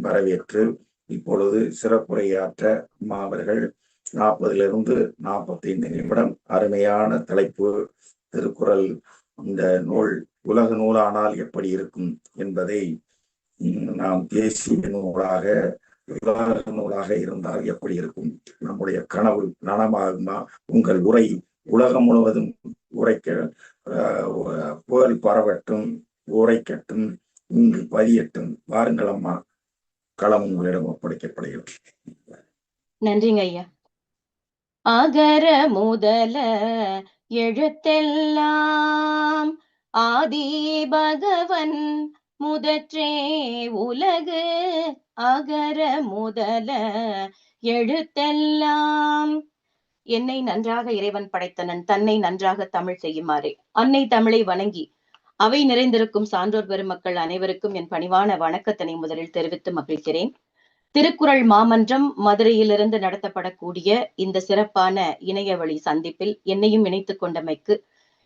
வரவேற்று இப்பொழுது சிறப்புரையாற்ற அவர்கள் 40 to 45 நிமிடம் அருமையான தலைப்பு திருக்குறள். இந்த நூல் உலக நூலானால் எப்படி இருக்கும் என்பதை நாம் தேசிய நூலாக உலக நூலாக இருந்தால் எப்படி இருக்கும், நம்முடைய கனவு நனமாகுமா, உங்கள் உரை உலகம் முழுவதும் உரைக்க புகழ் பரவட்டும், உரைக்கட்டும், இங்கு பதியட்டும். வாருங்கள் அம்மா, களம் உங்களிடம் ஒப்படைக்கப்படுகிறது. நன்றிங்க ஐயா. அகர முதல எழுத்தெல்லாம் ஆதி பகவன் முதற்றே உலகு. அகர முதல எழுத்தெல்லாம். என்னை நன்றாக இறைவன் படைத்தனன், தன்னை நன்றாக தமிழ் செய்யுமாறே அன்னை தமிழை வணங்கி அவை நிறைந்திருக்கும் சான்றோர் பெருமக்கள் அனைவருக்கும் என் பணிவான வணக்கத்தினை முதலில் தெரிவித்து மகிழ்கிறேன். திருக்குறள் மாமன்றம் மதுரையிலிருந்து நடத்தப்படக்கூடிய இந்த சிறப்பான இணையவழி சந்திப்பில் என்னையும் இணைத்துக் கொண்டமைக்கு,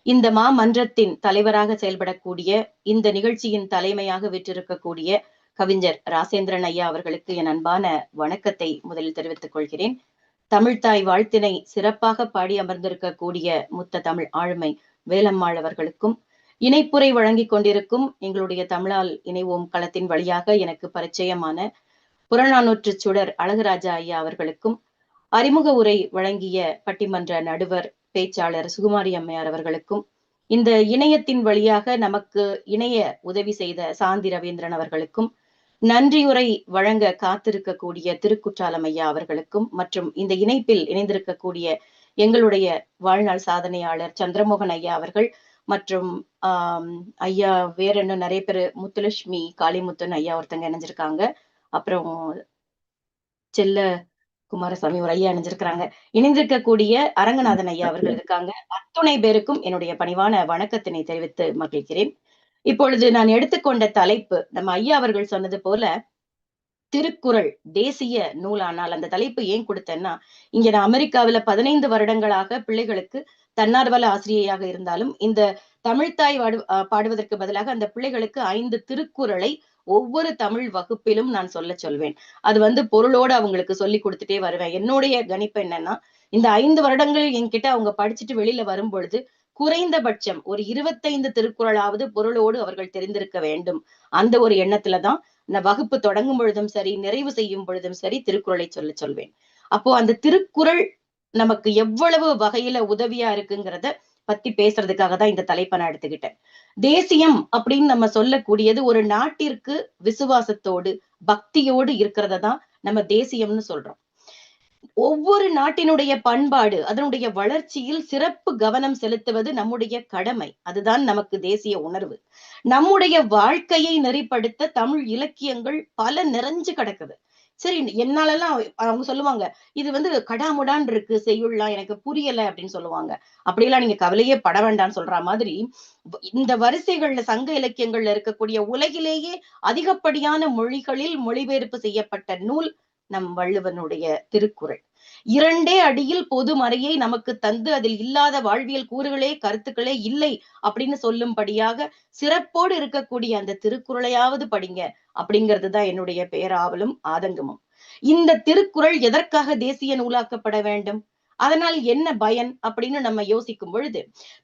இந்த மாமன்றத்தின் தலைவராக செயல்படக்கூடிய, இந்த நிகழ்ச்சியின் தலைமையாக விற்றிருக்கக்கூடிய கவிஞர் ராசேந்திரன் ஐயா அவர்களுக்கு என் அன்பான வணக்கத்தை முதலில் தெரிவித்துக் கொள்கிறேன். தமிழ்தாய் வாழ்த்தினை சிறப்பாக பாடி அமர்ந்திருக்கக்கூடிய முத்த தமிழ் ஆளுமை வேலம்மாள் அவர்களுக்கும், இணைப்புரை வழங்கி கொண்டிருக்கும் எங்களுடைய தமிழால் இணைவோம் களத்தின் வழியாக எனக்கு பரிச்சயமான புறநானூற்று சுடர் அழகுராஜா ஐயா அவர்களுக்கும், அறிமுக உரை வழங்கிய பட்டிமன்ற நடுவர் பேச்சாளர் சுகுமாரி அம்மையார் அவர்களுக்கும், இந்த இணையத்தின் வழியாக நமக்கு இணைய உதவி செய்த சாந்தி ரவீந்திரன் அவர்களுக்கும், நன்றியுரை வழங்க காத்திருக்கக்கூடிய திருக்குற்றாலம் ஐயா அவர்களுக்கும், மற்றும் இந்த இணைப்பில் இணைந்திருக்கக்கூடிய எங்களுடைய வாழ்நாள் சாதனையாளர் சந்திரமோகன் ஐயா அவர்கள், மற்றும் ஐயா வேற இன்னும் நிறைய பேர், முத்துலட்சுமி காளிமுத்தன் ஐயா ஒருத்தங்க இணைஞ்சிருக்காங்க, அப்புறம் செல்ல குமாரசாமி ஒரு ஐயா இணைஞ்சிருக்கிறாங்க, இணைந்திருக்கக்கூடிய அரங்கநாதன் ஐயா அவர்கள் இருக்காங்க. அத்துணை பேருக்கும் என்னுடைய பணிவான வணக்கத்தினை தெரிவித்து மகிழ்கிறேன். இப்பொழுது நான் எடுத்துக்கொண்ட தலைப்பு, நம்ம ஐயா அவர்கள் சொன்னது போல திருக்குறள் தேசிய நூலானால். அந்த தலைப்பு ஏன் கொடுத்தேன்னா, இங்க நான் அமெரிக்காவில 15 வருடங்களாக பிள்ளைகளுக்கு தன்னார்வல ஆசிரியையாக இருந்தாலும், இந்த தமிழ்தாய் பாடுவதற்கு பதிலாக அந்த பிள்ளைகளுக்கு 5 திருக்குறளை ஒவ்வொரு தமிழ் வகுப்பிலும் நான் சொல்வேன். அது பொருளோடு அவங்களுக்கு சொல்லி கொடுத்துட்டே வருவேன். என்னுடைய கணிப்பு என்னன்னா, இந்த 5 வருடங்கள் என்கிட்ட அவங்க படிச்சுட்டு வெளியில வரும் பொழுது குறைந்தபட்சம் ஒரு 25 திருக்குறளாவது பொருளோடு அவர்கள் தெரிந்திருக்க வேண்டும். அந்த ஒரு எண்ணத்துலதான் நான் வகுப்பு தொடங்கும் பொழுதும் சரி, நிறைவு செய்யும் பொழுதும் சரி, திருக்குறளை சொல்வேன். அப்போ அந்த திருக்குறள் நமக்கு எவ்வளவு வகையில உதவியா இருக்குங்கிறத பத்தி பேசுறதுக்காக தான் இந்த தலைப்பை நான் எடுத்துக்கிட்டேன். தேசியம் அப்படின்னு நம்ம சொல்லக்கூடியது ஒரு நாட்டிற்கு விசுவாசத்தோடு பக்தியோடு இருக்கிறத தான் நம்ம தேசியம்னு சொல்றோம். ஒவ்வொரு நாட்டினுடைய பண்பாடு, அதனுடைய வளர்ச்சியில் சிறப்பு கவனம் செலுத்துவது நம்முடைய கடமை. அதுதான் நமக்கு தேசிய உணர்வு. நம்முடைய வாழ்க்கையை நெறிப்படுத்த தமிழ் இலக்கியங்கள் பல நிறைஞ்சு கிடக்குது. சரி, என்னாலலாம் அவங்க சொல்லுவாங்க, இது கடாமுடான் இருக்கு, செய்யுள்ளாம் எனக்கு புரியல அப்படின்னு சொல்லுவாங்க. அப்படியெல்லாம் நீங்க கவலையே பட வேண்டாம்னு சொல்ற மாதிரி, இந்த வரிசைகள்ல சங்க இலக்கியங்கள்ல இருக்கக்கூடிய உலகிலேயே அதிகப்படியான மொழிகளில் மொழிபெயர்ப்பு செய்யப்பட்ட நூல் நம் வள்ளுவனுடைய திருக்குறள். 2 அடியில் பொது மறையை நமக்கு தந்து அதில் இல்லாத வாழ்வியல் கூறுகளே கருத்துக்களே இல்லை அப்படின்னு சொல்லும்படியாக சிறப்போடு இருக்கக்கூடிய அந்த திருக்குறளையாவது படிங்க அப்படிங்கிறதுதான் என்னுடைய பேராவலும் ஆதங்கமும். இந்த திருக்குறள் எதற்காக தேசிய நூலாக்கப்பட வேண்டும், அதனால் என்ன பயன் அப்படின்னு நம்ம யோசிக்கும் பொழுது,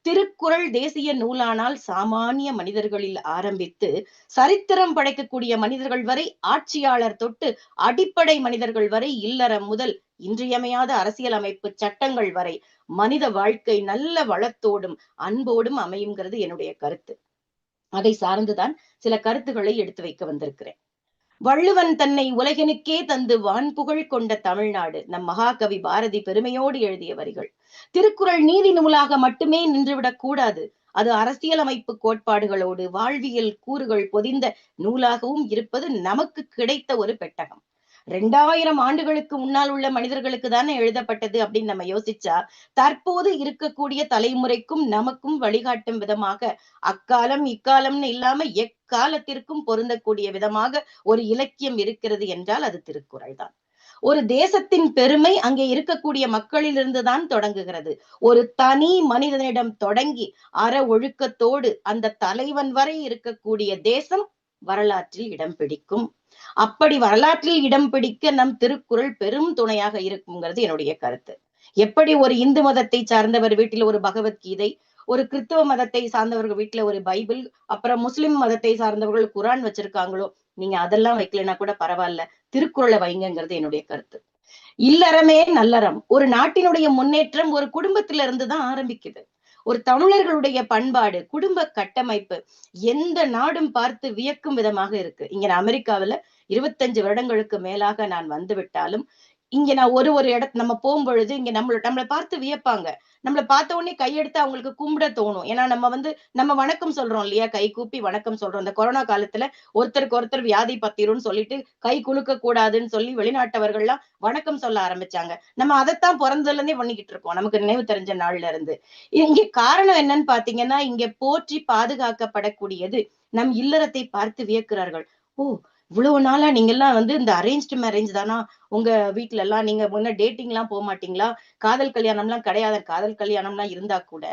திருக்குறள் தேசிய நூலானால் சாமானிய மனிதர்களில் ஆரம்பித்து சரித்திரம் படைக்கக்கூடிய மனிதர்கள் வரை, ஆட்சியாளர் தொட்டு அடிப்படை மனிதர்கள் வரை, இல்லறம் முதல் இன்றியமையாத அரசியல் அமைப்பு சட்டங்கள் வரை மனித வாழ்க்கை நல்ல வளத்தோடும் அன்போடும் அமையுங்கிறது என்னுடைய கருத்து. அதை சார்ந்துதான் சில கருத்துக்களை எடுத்து வைக்க வந்திருக்கிறேன். வள்ளுவன் தன்னை உலகினுக்கே தந்து வான்புகழ் கொண்ட தமிழ்நாடு நம் மகாகவி பாரதி பெருமையோடு எழுதிய வரிகள். திருக்குறள் நீதி நூலாக மட்டுமே நின்றுவிடக் கூடாது. அது அரசியலமைப்பு கோட்பாடுகளோடு வாழ்வியல் கூறுகள் பொதிந்த நூலாகவும் இருப்பது நமக்கு கிடைத்த ஒரு பெட்டகம். 2000 ஆண்டுகளுக்கு முன்னால் உள்ள மனிதர்களுக்கு தானே எழுதப்பட்டது அப்படின்னு நம்ம யோசிச்சா, தற்போது இருக்கக்கூடிய தலைமுறைக்கும் நமக்கும் வழிகாட்டும் விதமாக, அக்காலம் இக்காலம்னு இல்லாம எக்காலத்திற்கும் பொருந்தக்கூடிய விதமாக ஒரு இலக்கியம் இருக்கிறது என்றால் அது திருக்குறள் தான். ஒரு தேசத்தின் பெருமை அங்கே இருக்கக்கூடிய மக்களிலிருந்துதான் தொடங்குகிறது. ஒரு தனி மனிதனிடம் தொடங்கி அற ஒழுக்கத்தோடு அந்த தலைவன் வரை இருக்கக்கூடிய தேசம் வரலாற்றில் இடம் பிடிக்கும். அப்படி வரலாற்றில் இடம் பிடிக்க நம் திருக்குறள் பெரும் துணையாக இருக்குங்கிறது என்னுடைய கருத்து. எப்படி ஒரு இந்து மதத்தை சார்ந்தவர் வீட்டில் ஒரு பகவத்கீதை, ஒரு கிறிஸ்தவ மதத்தை சார்ந்தவர்கள் வீட்டுல ஒரு பைபிள், அப்புறம் முஸ்லிம் மதத்தை சார்ந்தவர்கள் குரான் வச்சிருக்காங்களோ, நீங்க அதெல்லாம் வைக்கலைன்னா கூட பரவாயில்ல, திருக்குறளை வைங்கிறது என்னுடைய கருத்து. இல்லறமே நல்லறம். ஒரு நாட்டினுடைய முன்னேற்றம் ஒரு குடும்பத்தில இருந்து தான் ஆரம்பிக்குது. ஒரு தமிழர்களுடைய பண்பாடு, குடும்ப கட்டமைப்பு எந்த நாடும் பார்த்து வியக்கும் விதமாக இருக்கு. இங்க அமெரிக்காவுல 25 வருடங்களுக்கு மேலாக நான் வந்து விட்டாலும், இங்க நான் ஒரு நம்ம போகும்பொழுது இங்க நம்மள பார்த்து வியப்பாங்க. நம்மள பார்த்த உடனே கையெடுத்து அவங்களுக்கு கும்பிட தோணும். ஏன்னா நம்ம வணக்கம் சொல்றோம் இல்லையா? கை கூப்பி வணக்கம் சொல்றோம். இந்த கொரோனா காலத்துல ஒருத்தருக்கு ஒருத்தர் வியாதி பத்திரும்னு சொல்லிட்டு கை குலுக்க கூடாதுன்னு சொல்லி வெளிநாட்டவர்கள்லாம் வணக்கம் சொல்ல ஆரம்பிச்சாங்க. நம்ம அதைத்தான் பிறந்ததுல இருந்தே பண்ணிக்கிட்டு இருக்கோம். நமக்கு நினைவு தெரிஞ்ச நாள்ல இருந்து. இங்க காரணம் என்னன்னு பாத்தீங்கன்னா, இங்க போற்றி பாதுகாக்கப்படக்கூடியது நம் இல்லறத்தை பார்த்து வியக்கிறார்கள். ஓ! இவ்வளவு நாளா நீங்க எல்லாம் இந்த அரேஞ்ச்டு மேரேஜ் தானா? உங்க வீட்ல எல்லாம் நீங்க முன்ன டேட்டிங் எல்லாம் போக மாட்டீங்களா? காதல் கல்யாணம் எல்லாம் கிடையாது. காதல் கல்யாணம் எல்லாம் இருந்தா கூட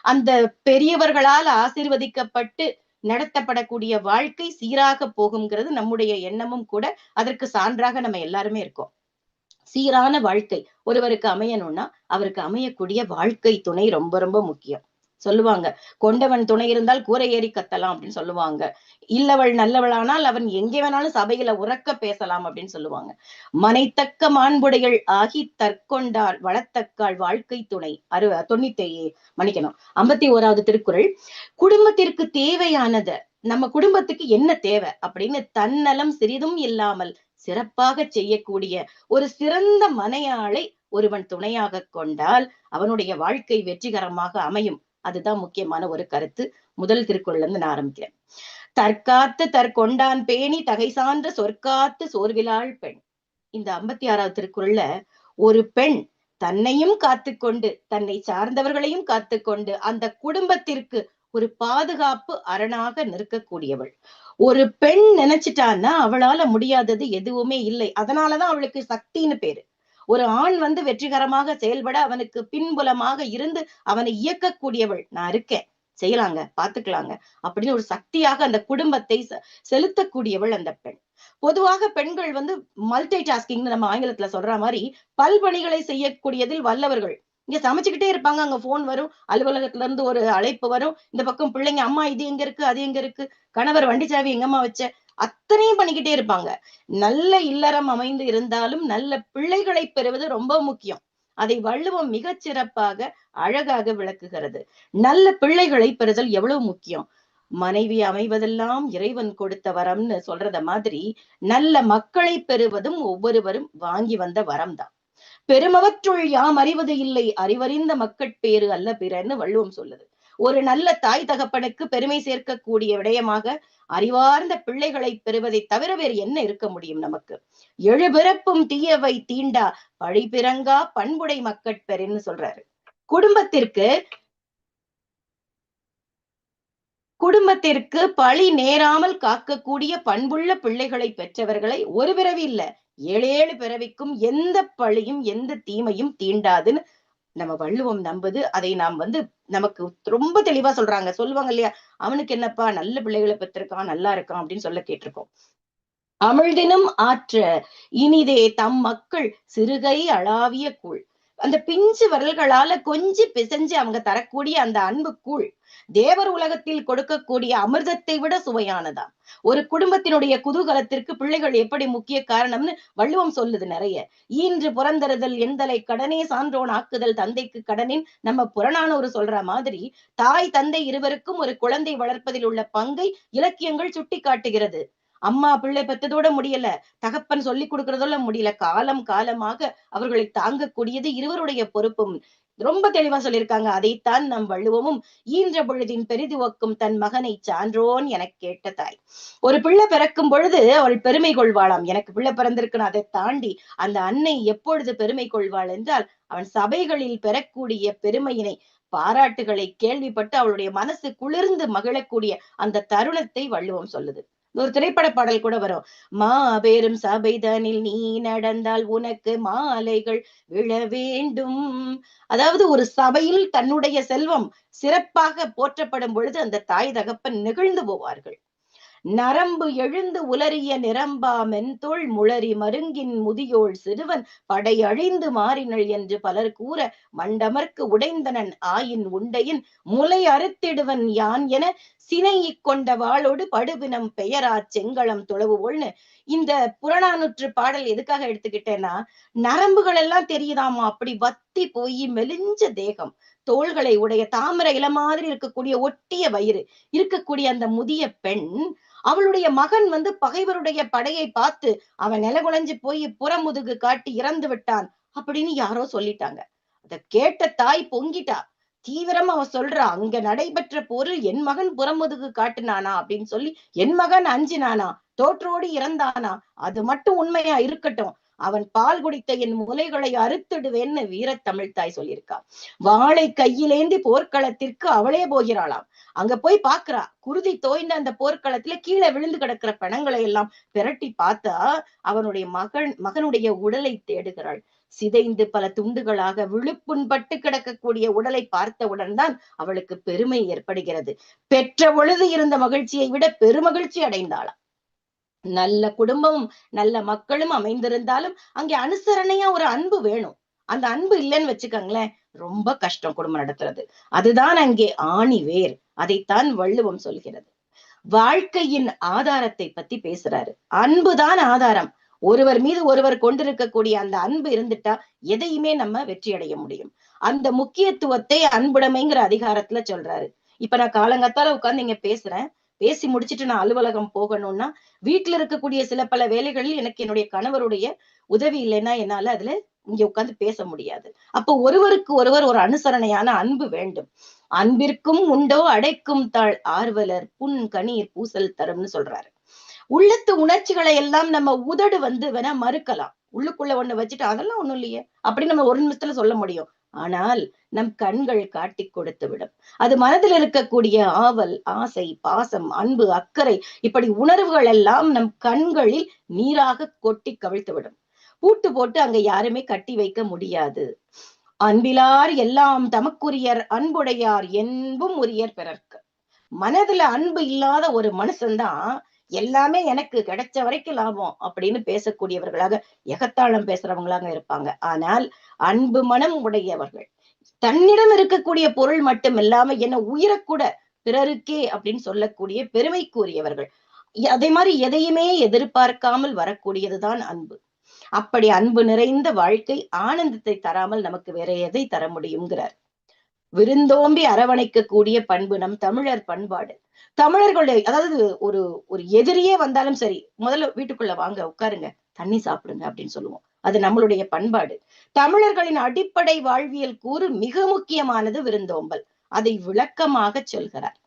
அந்த பெரியவர்களால் ஆசீர்வதிக்கப்பட்டு நடத்தப்படக்கூடிய வாழ்க்கை சீராக போகுங்கிறது நம்முடைய எண்ணமும் கூட. அதற்கு சான்றாக நம்ம எல்லாருமே இருக்கோம். சீரான வாழ்க்கை ஒருவருக்கு அமையணும்னா அவருக்கு அமையக்கூடிய வாழ்க்கை துணை ரொம்ப ரொம்ப முக்கியம். சொல்லுவாங்க, கொண்டவன் துணை இருந்தால் கூரை ஏறி கத்தலாம் அப்படின்னு சொல்லுவாங்க. இல்லவள் நல்லவளானால் அவன் எங்கே வேணாலும் சபையில உறக்க பேசலாம் அப்படின்னு சொல்லுவாங்க. மனைத்தக்க மாண்புடைகள் ஆகி தற்கொண்டாள் வளத்தக்காள் வாழ்க்கை துணை. 51வது திருக்குறள். குடும்பத்திற்கு தேவையானத, நம்ம குடும்பத்துக்கு என்ன தேவை அப்படின்னு தன்னலம் சிறிதும் இல்லாமல் சிறப்பாக செய்யக்கூடிய ஒரு சிறந்த மனையாளை ஒருவன் துணையாக கொண்டால் அவனுடைய வாழ்க்கை வெற்றிகரமாக அமையும். அதுதான் முக்கியமான ஒரு கருத்து. முதல் திருக்குறள்ல இருந்து நான் ஆரம்பிக்கிறேன். தற்காத்து தற்கொண்டான் பேணி தகை சான்ற சொற்காத்து சோர்விலாள் பெண். இந்த 56வது திருக்குறள்ல ஒரு பெண் தன்னையும் காத்துக்கொண்டு தன்னை சார்ந்தவர்களையும் காத்துக்கொண்டு அந்த குடும்பத்திற்கு ஒரு பாதுகாப்பு அரணாக நிற்கக்கூடியவள். ஒரு பெண் நினைச்சிட்டான்னா அவளால முடியாதது எதுவுமே இல்லை. அதனாலதான் அவளுக்கு சக்தின்னு பேரு. ஒரு ஆண் வெற்றிகரமாக செயல்பட அவனுக்கு பின்புலமாக இருந்து அவனை இயக்கக்கூடியவள். நான் இருக்கேன், செய்யலாங்க, பாத்துக்கலாங்க அப்படின்னு ஒரு சக்தியாக அந்த குடும்பத்தை செலுத்தக்கூடியவள் அந்த பெண். பொதுவாக பெண்கள் மல்டி டாஸ்கிங் நம்ம ஆங்கிலத்துல சொல்ற மாதிரி பல்பணிகளை செய்யக்கூடியதில் வல்லவர்கள். இங்க சமைச்சுக்கிட்டே இருப்பாங்க, அங்க போன் வரும், அலுவலகத்துல இருந்து ஒரு அழைப்பு வரும், இந்த பக்கம் பிள்ளைங்க அம்மா இது எங்க இருக்கு அது எங்க இருக்கு, கணவர் வண்டி சாவி எங்கம்மா வச்ச, அத்தனையும் பண்ணிக்கிட்டே இருப்பாங்க. நல்ல இல்லறம் அமைந்து இருந்தாலும் நல்ல பிள்ளைகளை பெறுவது ரொம்ப முக்கியம். அதை வள்ளுவம் மிகச் சிறப்பாக அழகாக விளக்குகிறது. நல்ல பிள்ளைகளை பெறுதல் எவ்வளவு முக்கியம். மனைவி அமைவதெல்லாம் இறைவன் கொடுத்த வரம்னு சொல்றத மாதிரி நல்ல மக்களை பெறுவதும் ஒவ்வொருவரும் வாங்கி வந்த வரம் தான். பெருமவற்றுள் யாம் அறிவது இல்லை, அறிவறிந்த மக்கட்பேறு அல்ல பிறன்னு வள்ளுவம் சொல்லுது. ஒரு நல்ல தாய் தகப்பனுக்கு பெருமை சேர்க்கக்கூடிய விடயமாக அறிவார்ந்த பிள்ளைகளை பெறுவதை தவிர வேறு என்ன இருக்க முடியும் நமக்கு? எழுபிறப்பும் தீயவை தீண்டா பழிபிறங்கா பண்புடை மக்கட்பெருன்னு சொல்றாரு. குடும்பத்திற்கு பழி நேராமல் காக்கக்கூடிய பண்புள்ள பிள்ளைகளை பெற்றவர்களை ஒரு பிறவி இல்ல 7 பிறவிக்கும் எந்த பழியும் எந்த தீமையும் தீண்டாதுன்னு நம்ம வள்ளுவம் நம்புது. அதை நாம் நமக்கு ரொம்ப தெளிவா சொல்லுவாங்க இல்லையா, அவனுக்கு என்னப்பா நல்ல பிள்ளைகளை பெற்றிருக்கான், நல்லா இருக்கான் அப்படின்னு சொல்ல கேட்டிருக்கோம். அமிழ்தினும் ஆற்ற இனிதே தம் மக்கள் சிறுகை அளாவிய கூழ். அந்த பிஞ்சு விரல்களால கொஞ்சி பிசைஞ்சு அவங்க தரக்கூடிய அந்த அன்பு கூழ் தேவர் உலகத்தில் கொடுக்கக்கூடிய அமிர்தத்தை விட சுவையானதாம். ஒரு குடும்பத்தினுடைய குதூகலத்திற்கு பிள்ளைகள் எப்படி முக்கிய காரணம்னு வள்ளுவம் சொல்லுது நிறைய. ஈன்று புறந்தறுதல் எந்தலை கடனே சான்றோன் ஆக்குதல் தந்தைக்கு கடனின் நம்ம புறநானூறு சொல்ற மாதிரி தாய் தந்தை இருவருக்கும் ஒரு குழந்தை வளர்ப்பதில் உள்ள பங்கை இலக்கியங்கள் சுட்டி காட்டுகிறது. அம்மா பிள்ளை பெற்றதோட முடியல, தகப்பன் சொல்லி கொடுக்கறதோட முடியல, காலம் காலமாக அவர்களை தாங்கக்கூடியது இருவருடைய பொறுப்பும் ரொம்ப தெளிவா சொல்லியிருக்காங்க. அதைத்தான் நம் வள்ளுவமும் ஈன்ற பொழுதின் பெரிதுவக்கும் தன் மகனை சான்றோன் என கேட்ட தாய். ஒரு பிள்ளை பிறக்கும் பொழுது அவள் பெருமை கொள்வாளாம், எனக்கு பிள்ளை பிறந்திருக்குன்னு. அதை தாண்டி அந்த அன்னை எப்பொழுது பெருமை கொள்வாள் என்றால் அவன் சபைகளில் பெறக்கூடிய பெருமையினை பாராட்டுகளை கேள்விப்பட்டு அவளுடைய மனசு குளிர்ந்து மகிழக்கூடிய அந்த தருணத்தை வள்ளுவம் சொல்லுது. ஒரு திரைப்பட பாடல் கூட வரும். மாபெரும் சபைதனில் நீ நடந்தால் உனக்கு மாலைகள் விழ வேண்டும். அதாவது ஒரு சபையில் தன்னுடைய செல்வம் சிறப்பாக போற்றப்படும் பொழுது அந்த தாய் தகப்பன் நெகிழ்ந்து போவார்கள். நரம்பு எழுந்து உலரிய நிரம்பா மென்தோள் முளரி மருங்கின் முதியோள் சிறுவன் படை அழிந்து மாறினள் என்று பலர் கூற மண்டமர்க்கு உடைந்தனன் ஆயின் உண்டையின் முலை அறுத்திடுவன் யான் என சினையிக் கொண்ட வாளோடு படுபினம் பெயரா செங்களம் துளவுவோள்னு இந்த புறநானூற்று பாடல் எதுக்காக எடுத்துக்கிட்டேன்னா, நரம்புகள் எல்லாம் தெரியுதாமா, அப்படி வத்தி போய் மெலிஞ்ச தேகம், தோள்களை உடைய தாமரை இல மாதிரி இருக்கக்கூடிய ஒட்டிய வயிறு இருக்கக்கூடிய அந்த முதிய பெண், அவளுடைய மகன் பகைவருடைய படையை பார்த்து அவன் நிலகுலைஞ்சு போய் புறமுதுகு காட்டி இறந்து விட்டான் அப்படின்னு யாரோ சொல்லிட்டாங்க. அத கேட்ட தாய் பொங்கிட்டா. தீவிரமா அவ சொல்றா, அங்க நடைபெற்ற போரில் என் மகன் புறமுதுகு காட்டுனானா அப்படின்னு சொல்லி, என் மகன் அஞ்சினானா, தோற்றோடி இறந்தானா, அது மட்டும் உண்மையா இருக்கட்டும், அவன் பால் குடித்த என் முலைகளை அறுத்துடுவேன்னு வீரத்தமிழ் தாய் சொல்லியிருக்கா. வாளை கையிலேந்தி போர்க்களத்திற்கு அவளே போகிறாளாம். அங்க போய் பாக்குறா, குருதி தோய்ந்த அந்த போர்க்களத்துல கீழே விழுந்து கிடக்கிற பிணங்களை எல்லாம் பிரட்டி பார்த்தா அவனுடைய மகனுடைய உடலை தேடுகிறாள். சிதைந்து பல துண்டுகளாக விழுப்புண்பட்டு கிடக்கக்கூடிய உடலை பார்த்தவுடன் தான் அவளுக்கு பெருமை ஏற்படுகிறது. பெற்ற பொழுது இருந்த மகிழ்ச்சியை விட பெருமகிழ்ச்சி அடைந்தாளாம். நல்ல குடும்பமும் நல்ல மக்களும் அமைந்திருந்தாலும் அங்கே அனுசரணையா ஒரு அன்பு வேணும். அந்த அன்பு இல்லைன்னு வச்சுக்கோங்களேன், ரொம்ப கஷ்டம் குடும்பம் நடத்துறது. அதுதான் அங்கே ஆணி வேர். அதைத்தான் வள்ளுவம் சொல்கிறது. வாழ்க்கையின் ஆதாரத்தை பத்தி பேசுறாரு. அன்புதான் ஆதாரம். ஒருவர் மீது ஒருவர் கொண்டிருக்கக்கூடிய அந்த அன்பு இருந்துட்டா எதையுமே நம்ம வெற்றி அடைய முடியும். அந்த முக்கியத்துவத்தை அன்புடைமைங்கிற அதிகாரத்துல சொல்றாரு. இப்ப நான் காலங்காத்தால உட்கார்ந்து இங்க பேசுறேன். பேசி முடிச்சுட்டு நான் அலுவலகம் போகணும்னா, வீட்டுல இருக்கக்கூடிய சில பல வேலைகளில் எனக்கு என்னுடைய கணவருடைய உதவி இல்லைன்னா என்னால அதுல இங்க உட்கார்ந்து பேச முடியாது. அப்போ ஒருவருக்கு ஒருவர் ஒரு அனுசரணையான அன்பு வேண்டும். அன்பிற்கும் உண்டோ அடைக்கும் தாழ் ஆர்வலர் புன் கணீர் பூசல் தரும்னு சொல்றாரு. உள்ளத்து உணர்ச்சிகளை எல்லாம் நம்ம உதடு வேணா மறுக்கலாம். உள்ளுக்குள்ள ஒண்ணு வச்சுட்டு அதெல்லாம் ஒண்ணும் இல்லையே அப்படின்னு நம்ம ஒரு நிமிஷத்துல சொல்ல முடியும். ஆனால் நம் கண்கள் காட்டி கொடுத்து விடும். அது மனதில் இருக்கக்கூடிய ஆவல், ஆசை, பாசம், அன்பு, அக்கறை, இப்படி உணர்வுகள் எல்லாம் நம் கண்களில் நீராக கொட்டி கவிழ்த்து விடும். பூட்டு போட்டு அங்க யாருமே கட்டி வைக்க முடியாது. அன்பிலார் எல்லாம் தமக்குரியர் அன்புடையார் என்பும் உரியர் பிறர்க்கு. மனதுல அன்பு இல்லாத ஒரு மனுஷன்தான் எல்லாமே எனக்கு கிடைச்ச வரைக்கும் லாபம் அப்படின்னு பேசக்கூடியவர்களாக, எகத்தாளம் பேசுறவங்களாக இருப்பாங்க. ஆனால் அன்பு மனம் உடையவர்கள், தன்னிடம் இருக்கக்கூடிய பொருள் மட்டும் இல்லாம என்ன உயிரக்கூட பிறருக்கே அப்படின்னு சொல்லக்கூடிய பெருமைக்குரியவர்கள். அதே மாதிரி எதையுமே எதிர்பார்க்காமல் வரக்கூடியதுதான் அன்பு. அப்படி அன்பு நிறைந்த வாழ்க்கை ஆனந்தத்தை தராமல் நமக்கு வேற எதை தர முடியுங்கிறார். விருந்தோம்பி அரவணைக்க கூடிய பண்பு நம் தமிழர் பண்பாடு. தமிழர்களுடைய, அதாவது ஒரு ஒரு எதிரியே வந்தாலும் சரி, முதல்ல வீட்டுக்குள்ள வாங்க உட்காருங்க, தண்ணி சாப்பிடுங்க அப்படின்னு சொல்லுவோம். அது நம்மளுடைய பண்பாடு. தமிழர்களின் அடிப்படை வாழ்வியல் கூறு மிக முக்கியமானது விருந்தோம்பல். அதை விளக்கமாக சொல்கிறார்.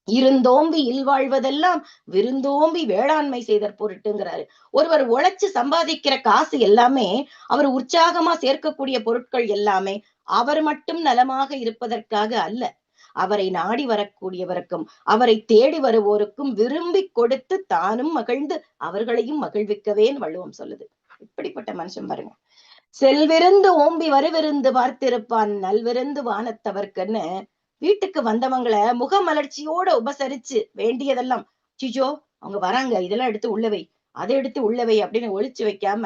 இருந்தோம்பி இல்வாழ்வதெல்லாம் விருந்தோம்பி வேளாண்மை செய்தற் பொருட்டுங்கிறாரு. ஒருவர் உழைச்சு சம்பாதிக்கிற காசு எல்லாமே, அவர் உற்சாகமா சேர்க்கக்கூடிய பொருட்கள் எல்லாமே அவர் மட்டும் நலமாக இருப்பதற்காக அல்ல, அவரை நாடி வரக்கூடியவருக்கும் அவரை தேடி வருவோருக்கும் விரும்பி கொடுத்து தானும் மகிழ்ந்து அவர்களையும் மகிழ்விக்கவேன்னு வள்ளுவம் சொல்லுது. இப்படிப்பட்ட மனுஷன் பாருங்க. செல்விருந்து ஓம்பி வருவிருந்து பார்த்திருப்பான் நல்விருந்து வானத்தவர்க்குன்னு வீட்டுக்கு வந்தவங்களை முகமலர்ச்சியோட உபசரிச்சு வேண்டியதெல்லாம், சிஜோ அவங்க வராங்க, இதெல்லாம் எடுத்து உள்ளவை, அதை எடுத்து உள்ளவை அப்படின்னு ஒழிச்சு வைக்காம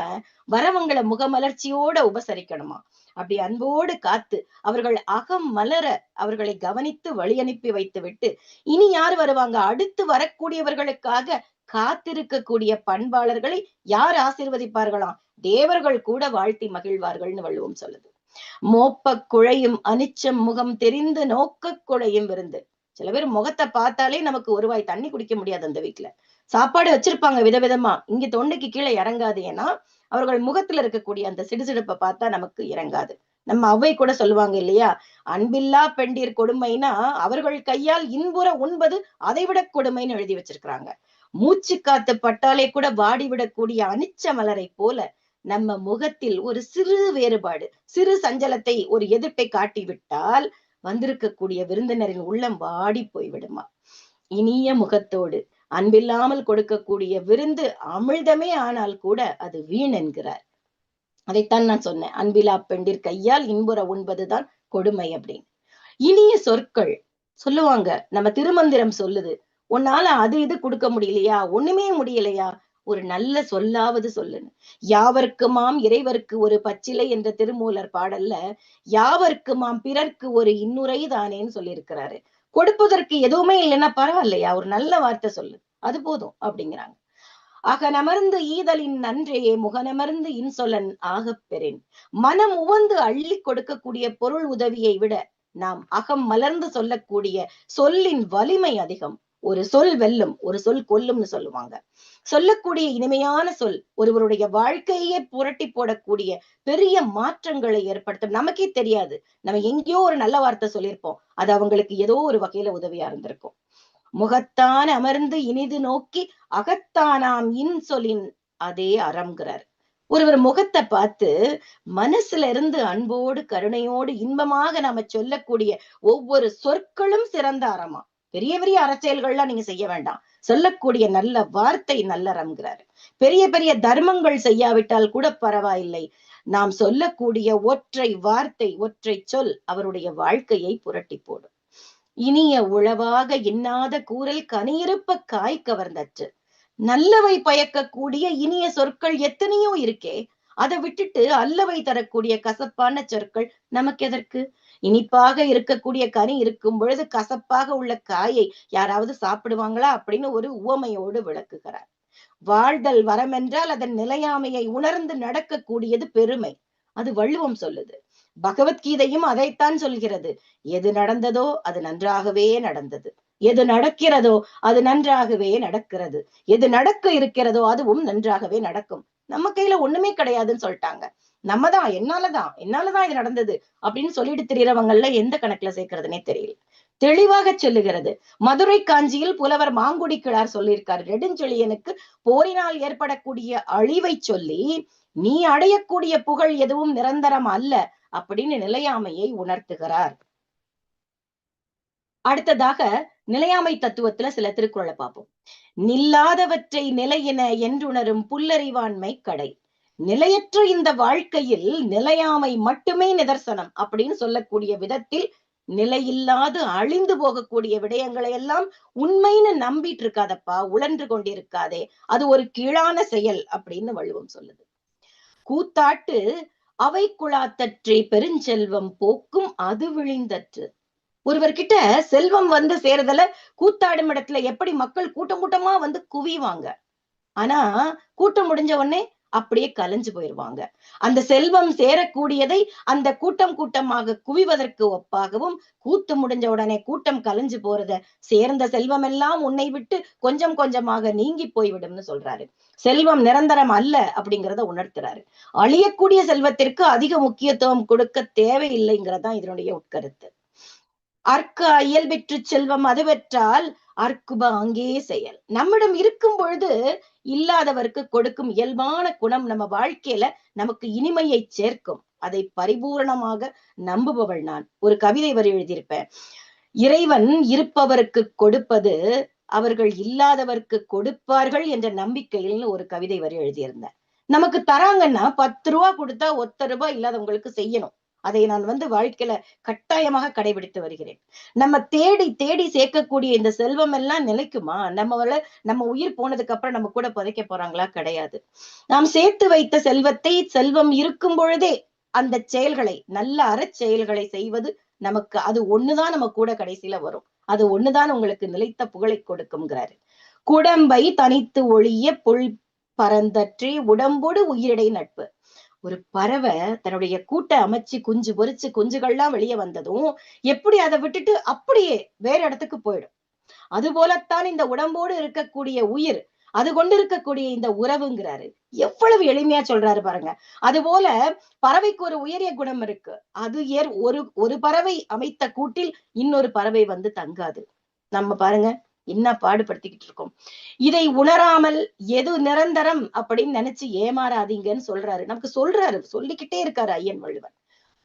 வரவங்களை முகமலர்ச்சியோட உபசரிக்கணுமா. அப்படி அன்போடு காத்து அவர்கள் அகம் மலர அவர்களை கவனித்து வழி அனுப்பி வைத்து விட்டு இனி யார் வருவாங்க, அடுத்து வரக்கூடியவர்களுக்காக காத்திருக்கக்கூடிய பண்பாளர்களை யார் ஆசீர்வதிப்பார்களாம், தேவர்கள் கூட வாழ்த்தி மகிழ்வார்கள்னு வள்ளுவம் சொல்லுது. மோப்ப குழையும் அனிச்சம் முகம் தெரிந்து நோக்க குழையும் விருந்து. சில பேர் முகத்தை பார்த்தாலே நமக்கு ஒரு வாய் தண்ணி குடிக்க முடியாது. அந்த வீட்டுல சாப்பாடு வச்சிருப்பாங்க விதவிதமா, இங்க தொண்டைக்கு கீழே இறங்காது. ஏன்னா அவர்கள் முகத்துல இருக்கக்கூடிய அந்த சிடுசிடுப்பை பார்த்தா நமக்கு இறங்காது. நம்ம அவ்வை கூட சொல்லுவாங்க இல்லையா, அன்பில்லா பெண்டீர் கொடுமைனா அவர்கள் கையால் இன்புற உண்பது அதை விட கொடுமைன்னு எழுதி வச்சிருக்கிறாங்க. மூச்சு காத்து பட்டாலே கூட வாடிவிடக்கூடிய அனிச்ச மலரை போல நம்ம முகத்தில் ஒரு சிறு வேறுபாடு, சிறு சஞ்சலத்தை, ஒரு எதிர்ப்பை காட்டிவிட்டால் வந்திருக்கக்கூடிய விருந்தினரின் உள்ளம் வாடி போய்விடுமா. இனிய முகத்தோடு அன்பில்லாமல் கொடுக்கக்கூடிய விருந்து அமிழ்தமே ஆனால் கூட அது வீண் என்கிறார். அதைத்தான் நான் சொன்னேன், அன்பிலா பெண்டிர் கையால் இன்புற உண்பதுதான் கொடுமை அப்படின்னு. இனிய சொற்கள் சொல்லுவாங்க, நம்ம திருமந்திரம் சொல்லுது, உன்னால அது இது கொடுக்க முடியலையா, ஒண்ணுமே முடியலையா, ஒரு நல்ல சொல்லாவது சொல்லுன்னு. யாவர்க்குமாம் இறைவர்க்கு ஒரு பச்சிலை என்ற திருமூலர் பாடல்ல யாவர்க்குமாம் பிறர்க்கு ஒரு இன்னுரை தானேன்னு சொல்லியிருக்கிறாரு. கொடுப்பதற்கு எதுவுமே இல்லைன்னா பரவாயில்லையா, ஒரு நல்ல வார்த்தை சொல்லு, அது போதும் அப்படிங்கிறாங்க. அகனமர்ந்து ஈதலின் நன்றே முகனமர்ந்து இன்சொலன் ஆகப் பெறின். மனம் உவந்து அள்ளி கொடுக்கக்கூடிய பொருள் உதவியை விட நாம் அகம் மலர்ந்து சொல்லக்கூடிய சொல்லின் வலிமை அதிகம். ஒரு சொல் வெல்லும், ஒரு சொல் கொல்லும்னு சொல்லுவாங்க. சொல்லக்கூடிய இனிமையான சொல் ஒருவருடைய வாழ்க்கையே புரட்டி போடக்கூடிய பெரிய மாற்றங்களை ஏற்படுத்தும். நமக்கே தெரியாது, நம்ம எங்கேயோ ஒரு நல்ல வார்த்தை சொல்லியிருப்போம், அது அவங்களுக்கு ஏதோ ஒரு வகையில உதவியா இருந்திருக்கும். முகத்தான் அமர்ந்து இனிது நோக்கி அகத்தானாம் இன்சொலின் அதே அறம்ங்கிறார். ஒருவர் முகத்தை பார்த்து மனசுல இருந்து அன்போடு கருணையோடு இன்பமாக நாம சொல்லக்கூடிய ஒவ்வொரு சொற்களும் சிறந்த அறமா. பெரிய பெரிய அரசியல்கள்லாம் நீங்க செய்ய வேண்டாம், சொல்லக்கூடிய நல்ல வார்த்தை நல்லறம்ங்கிறாரு. பெரிய பெரிய தர்மங்கள் செய்யாவிட்டால் கூட பரவாயில்லை, நாம் சொல்லக்கூடிய ஒற்றை வார்த்தை ஒற்றை சொல் அவருடைய வாழ்க்கையை புரட்டி போடும். இனிய உளவாக இன்னாத கூறல் கனியிருப்ப காய் கவர்ந்தற்று. நல்லவை பயக்கக்கூடிய இனிய சொற்கள் எத்தனையோ இருக்கே, அதை விட்டுட்டு அல்லவை தரக்கூடிய கசப்பான சொற்கள் நமக்கு எதற்கு? இனிப்பாக இருக்கக்கூடிய கனி இருக்கும் பொழுது கசப்பாக உள்ள காயை யாராவது சாப்பிடுவாங்களா அப்படின்னு ஒரு உவமையோடு விளக்குகிறார். வாழ்தல் வரமென்றால் அதன் நிலையாமையை உணர்ந்து நடக்கக்கூடியது பெருமை, அது வள்ளுவம் சொல்லுது. பகவத்கீதையும் அதைத்தான் சொல்கிறது. எது நடந்ததோ அது நன்றாகவே நடந்தது, எது நடக்கிறதோ அது நன்றாகவே நடக்கிறது, எது நடக்க இருக்கிறதோ அதுவும் நன்றாகவே நடக்கும். நம்ம கையில ஒண்ணுமே கிடையாதுன்னு சொல்லிட்டாங்க. நம்மதான் என்னாலதான் இது நடந்தது அப்படின்னு சொல்லிட்டு திரியறவங்கள்ல எந்த கணக்குல சேர்க்கிறதுனே தெரியல. தெளிவாக சொல்லுகிறது. மதுரை காஞ்சியில் புலவர் மாங்குடி கிழார் சொல்லியிருக்காரு, நெடுஞ்செழியனுக்கு போரினால் ஏற்படக்கூடிய அழிவை சொல்லி நீ அடையக்கூடிய புகழ் எதுவும் நிரந்தரம் அல்ல அப்படின்னு நிலையாமையை உணர்த்துகிறார். அடுத்ததாக நிலையாமை தத்துவத்துல சில திருக்குறளை பார்ப்போம். நில்லாதவற்றை நிலையின என்றுணரும் புல்லறிவாண்மை கடை. நிலையற்ற இந்த வாழ்க்கையில் நிலையாமை மட்டுமே நிதர்சனம் அப்படின்னு சொல்லக்கூடிய விதத்தில் நிலையில்லாது அழிந்து போகக்கூடிய விடயங்களை எல்லாம் உண்மைன்னு நம்பிட்டு இருக்காதப்பா, உழன்று கொண்டிருக்காதே, அது ஒரு கீழான செயல் அப்படின்னு வள்ளுவம் சொல்லுது. கூத்தாட்டு அவை குழாத்தற்றே பெருஞ்செல்வம் போக்கும் அது விழிந்தற்று. ஒருவர்கிட்ட செல்வம் வந்து சேருதல கூத்தாடும் இடத்துல எப்படி மக்கள் கூட்டம் கூட்டமா வந்து குவிவாங்க, ஆனா கூட்டம் முடிஞ்ச உடனே அப்படியே கலைஞ்சு போயிருவாங்க. அந்த செல்வம் சேரக்கூடியதை அந்த கூட்டம் கூட்டமாக குவிவதற்கு ஒப்பாகவும் கூத்து முடிஞ்ச உடனே கூட்டம் கலைஞ்சு போறத சேர்ந்த செல்வம் எல்லாம் உன்னை விட்டு கொஞ்சம் கொஞ்சமாக நீங்கி போய்விடும்னு சொல்றாரு. செல்வம் நிரந்தரம் அல்ல அப்படிங்கிறத உணர்த்துறாரு. அழியக்கூடிய செல்வத்திற்கு அதிக முக்கியத்துவம் கொடுக்க தேவையில்லைங்கிறதான் இதனுடைய உட்கருத்து. அற்க இயல்பெற்று செல்வம் அது பெற்றால் அற்குப அங்கே செயல். நம்மிடம் இருக்கும் பொழுது இல்லாதவருக்கு கொடுக்கும் இயல்பான குணம் நம்ம வாழ்க்கையில நமக்கு இனிமையை சேர்க்கும். அதை பரிபூரணமாக நம்புபவள் நான். ஒரு கவிதை வரி எழுதியிருப்பேன். இறைவன் இருப்பவருக்கு கொடுப்பது அவர்கள் இல்லாதவருக்கு கொடுப்பார்கள் என்ற நம்பிக்கையில் ஒரு கவிதை வரி எழுதியிருந்தேன். நமக்கு தராங்கன்னா 10 ரூபா கொடுத்தா 1 ரூபாய் இல்லாதவங்களுக்கு செய்யணும். அதை நான் வாழ்க்கையில கட்டாயமாக கடைபிடித்து வருகிறேன். நம்ம தேடி தேடி சேர்க்கக்கூடிய இந்த செல்வம் எல்லாம் நிலைக்குமா? நம்ம உயிர் போனதுக்கு அப்புறம் நம்ம கூட புதைக்க போறாங்களா? கிடையாது. நாம் சேர்த்து வைத்த செல்வத்தை செல்வம் இருக்கும் பொழுதே அந்த செயல்களை, நல்ல அறச்செயல்களை செய்வது நமக்கு அது ஒண்ணுதான் நம்ம கூட கடைசியில வரும். அது ஒண்ணுதான் உங்களுக்கு நிலைத்த புகழை கொடுக்கும்ங்கிறாரு. குடம்பை தனித்து ஒழிய புல் பரந்தற்றே உடம்போடு உயிரிடை நட்பு. ஒரு பறவை தன்னுடைய கூட்டை அமைச்சு குஞ்சு பொறிச்சு குஞ்சுகள்லாம் வெளியே வந்ததும் எப்படி அதை விட்டுட்டு அப்படியே வேற இடத்துக்கு போயிடும். அது போலத்தான் இந்த உடம்போடு இருக்கக்கூடிய உயிர், அது கொண்டு இருக்கக்கூடிய இந்த உறவுங்கிறாரு. எவ்வளவு எளிமையா சொல்றாரு பாருங்க. அது போல பறவைக்கு ஒரு உயரிய குணம் இருக்கு. அது ஒரு பறவை அமைத்த கூட்டில் இன்னொரு பறவை வந்து தங்காது. நம்ம பாருங்க என்ன பாடுபடுத்திக்கிட்டு இருக்கோம். இதை உணராமல் எது நிரந்தரம் அப்படின்னு நினைச்சு ஏமாறாதீங்கன்னு சொல்றாரு. நமக்கு சொல்லிக்கிட்டே இருக்காரு ஐயன் வள்ளுவன்.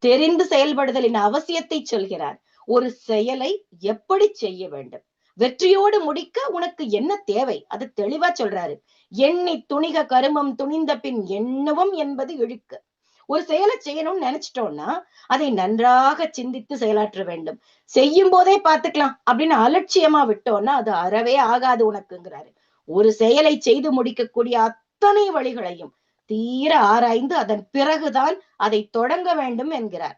தெரிந்து செயல்படுதலின் அவசியத்தை சொல்கிறார். ஒரு செயலை எப்படி செய்ய வேண்டும், வெற்றியோடு முடிக்க உனக்கு என்ன தேவை, அது தெளிவா சொல்றாரு. எண்ணி துணிக கருமம் துணிந்த பின் எண்ணுவம் என்பது இழுக்கு. ஒரு செயலை செய்யணும்னு நினைச்சிட்டோம்னா அதை நன்றாக சிந்தித்து செயலாற்ற வேண்டும். செய்யும் போதே பார்த்துக்கலாம் அப்படின்னு அலட்சியமா விட்டோம்னா அது அறவே ஆகாது உனக்குங்கிறாரு. ஒரு செயலை செய்து முடிக்கக்கூடிய அத்தனை வழிகளையும் தீர ஆராய்ந்து அதன் பிறகுதான் அதை தொடங்க வேண்டும் என்கிறார்.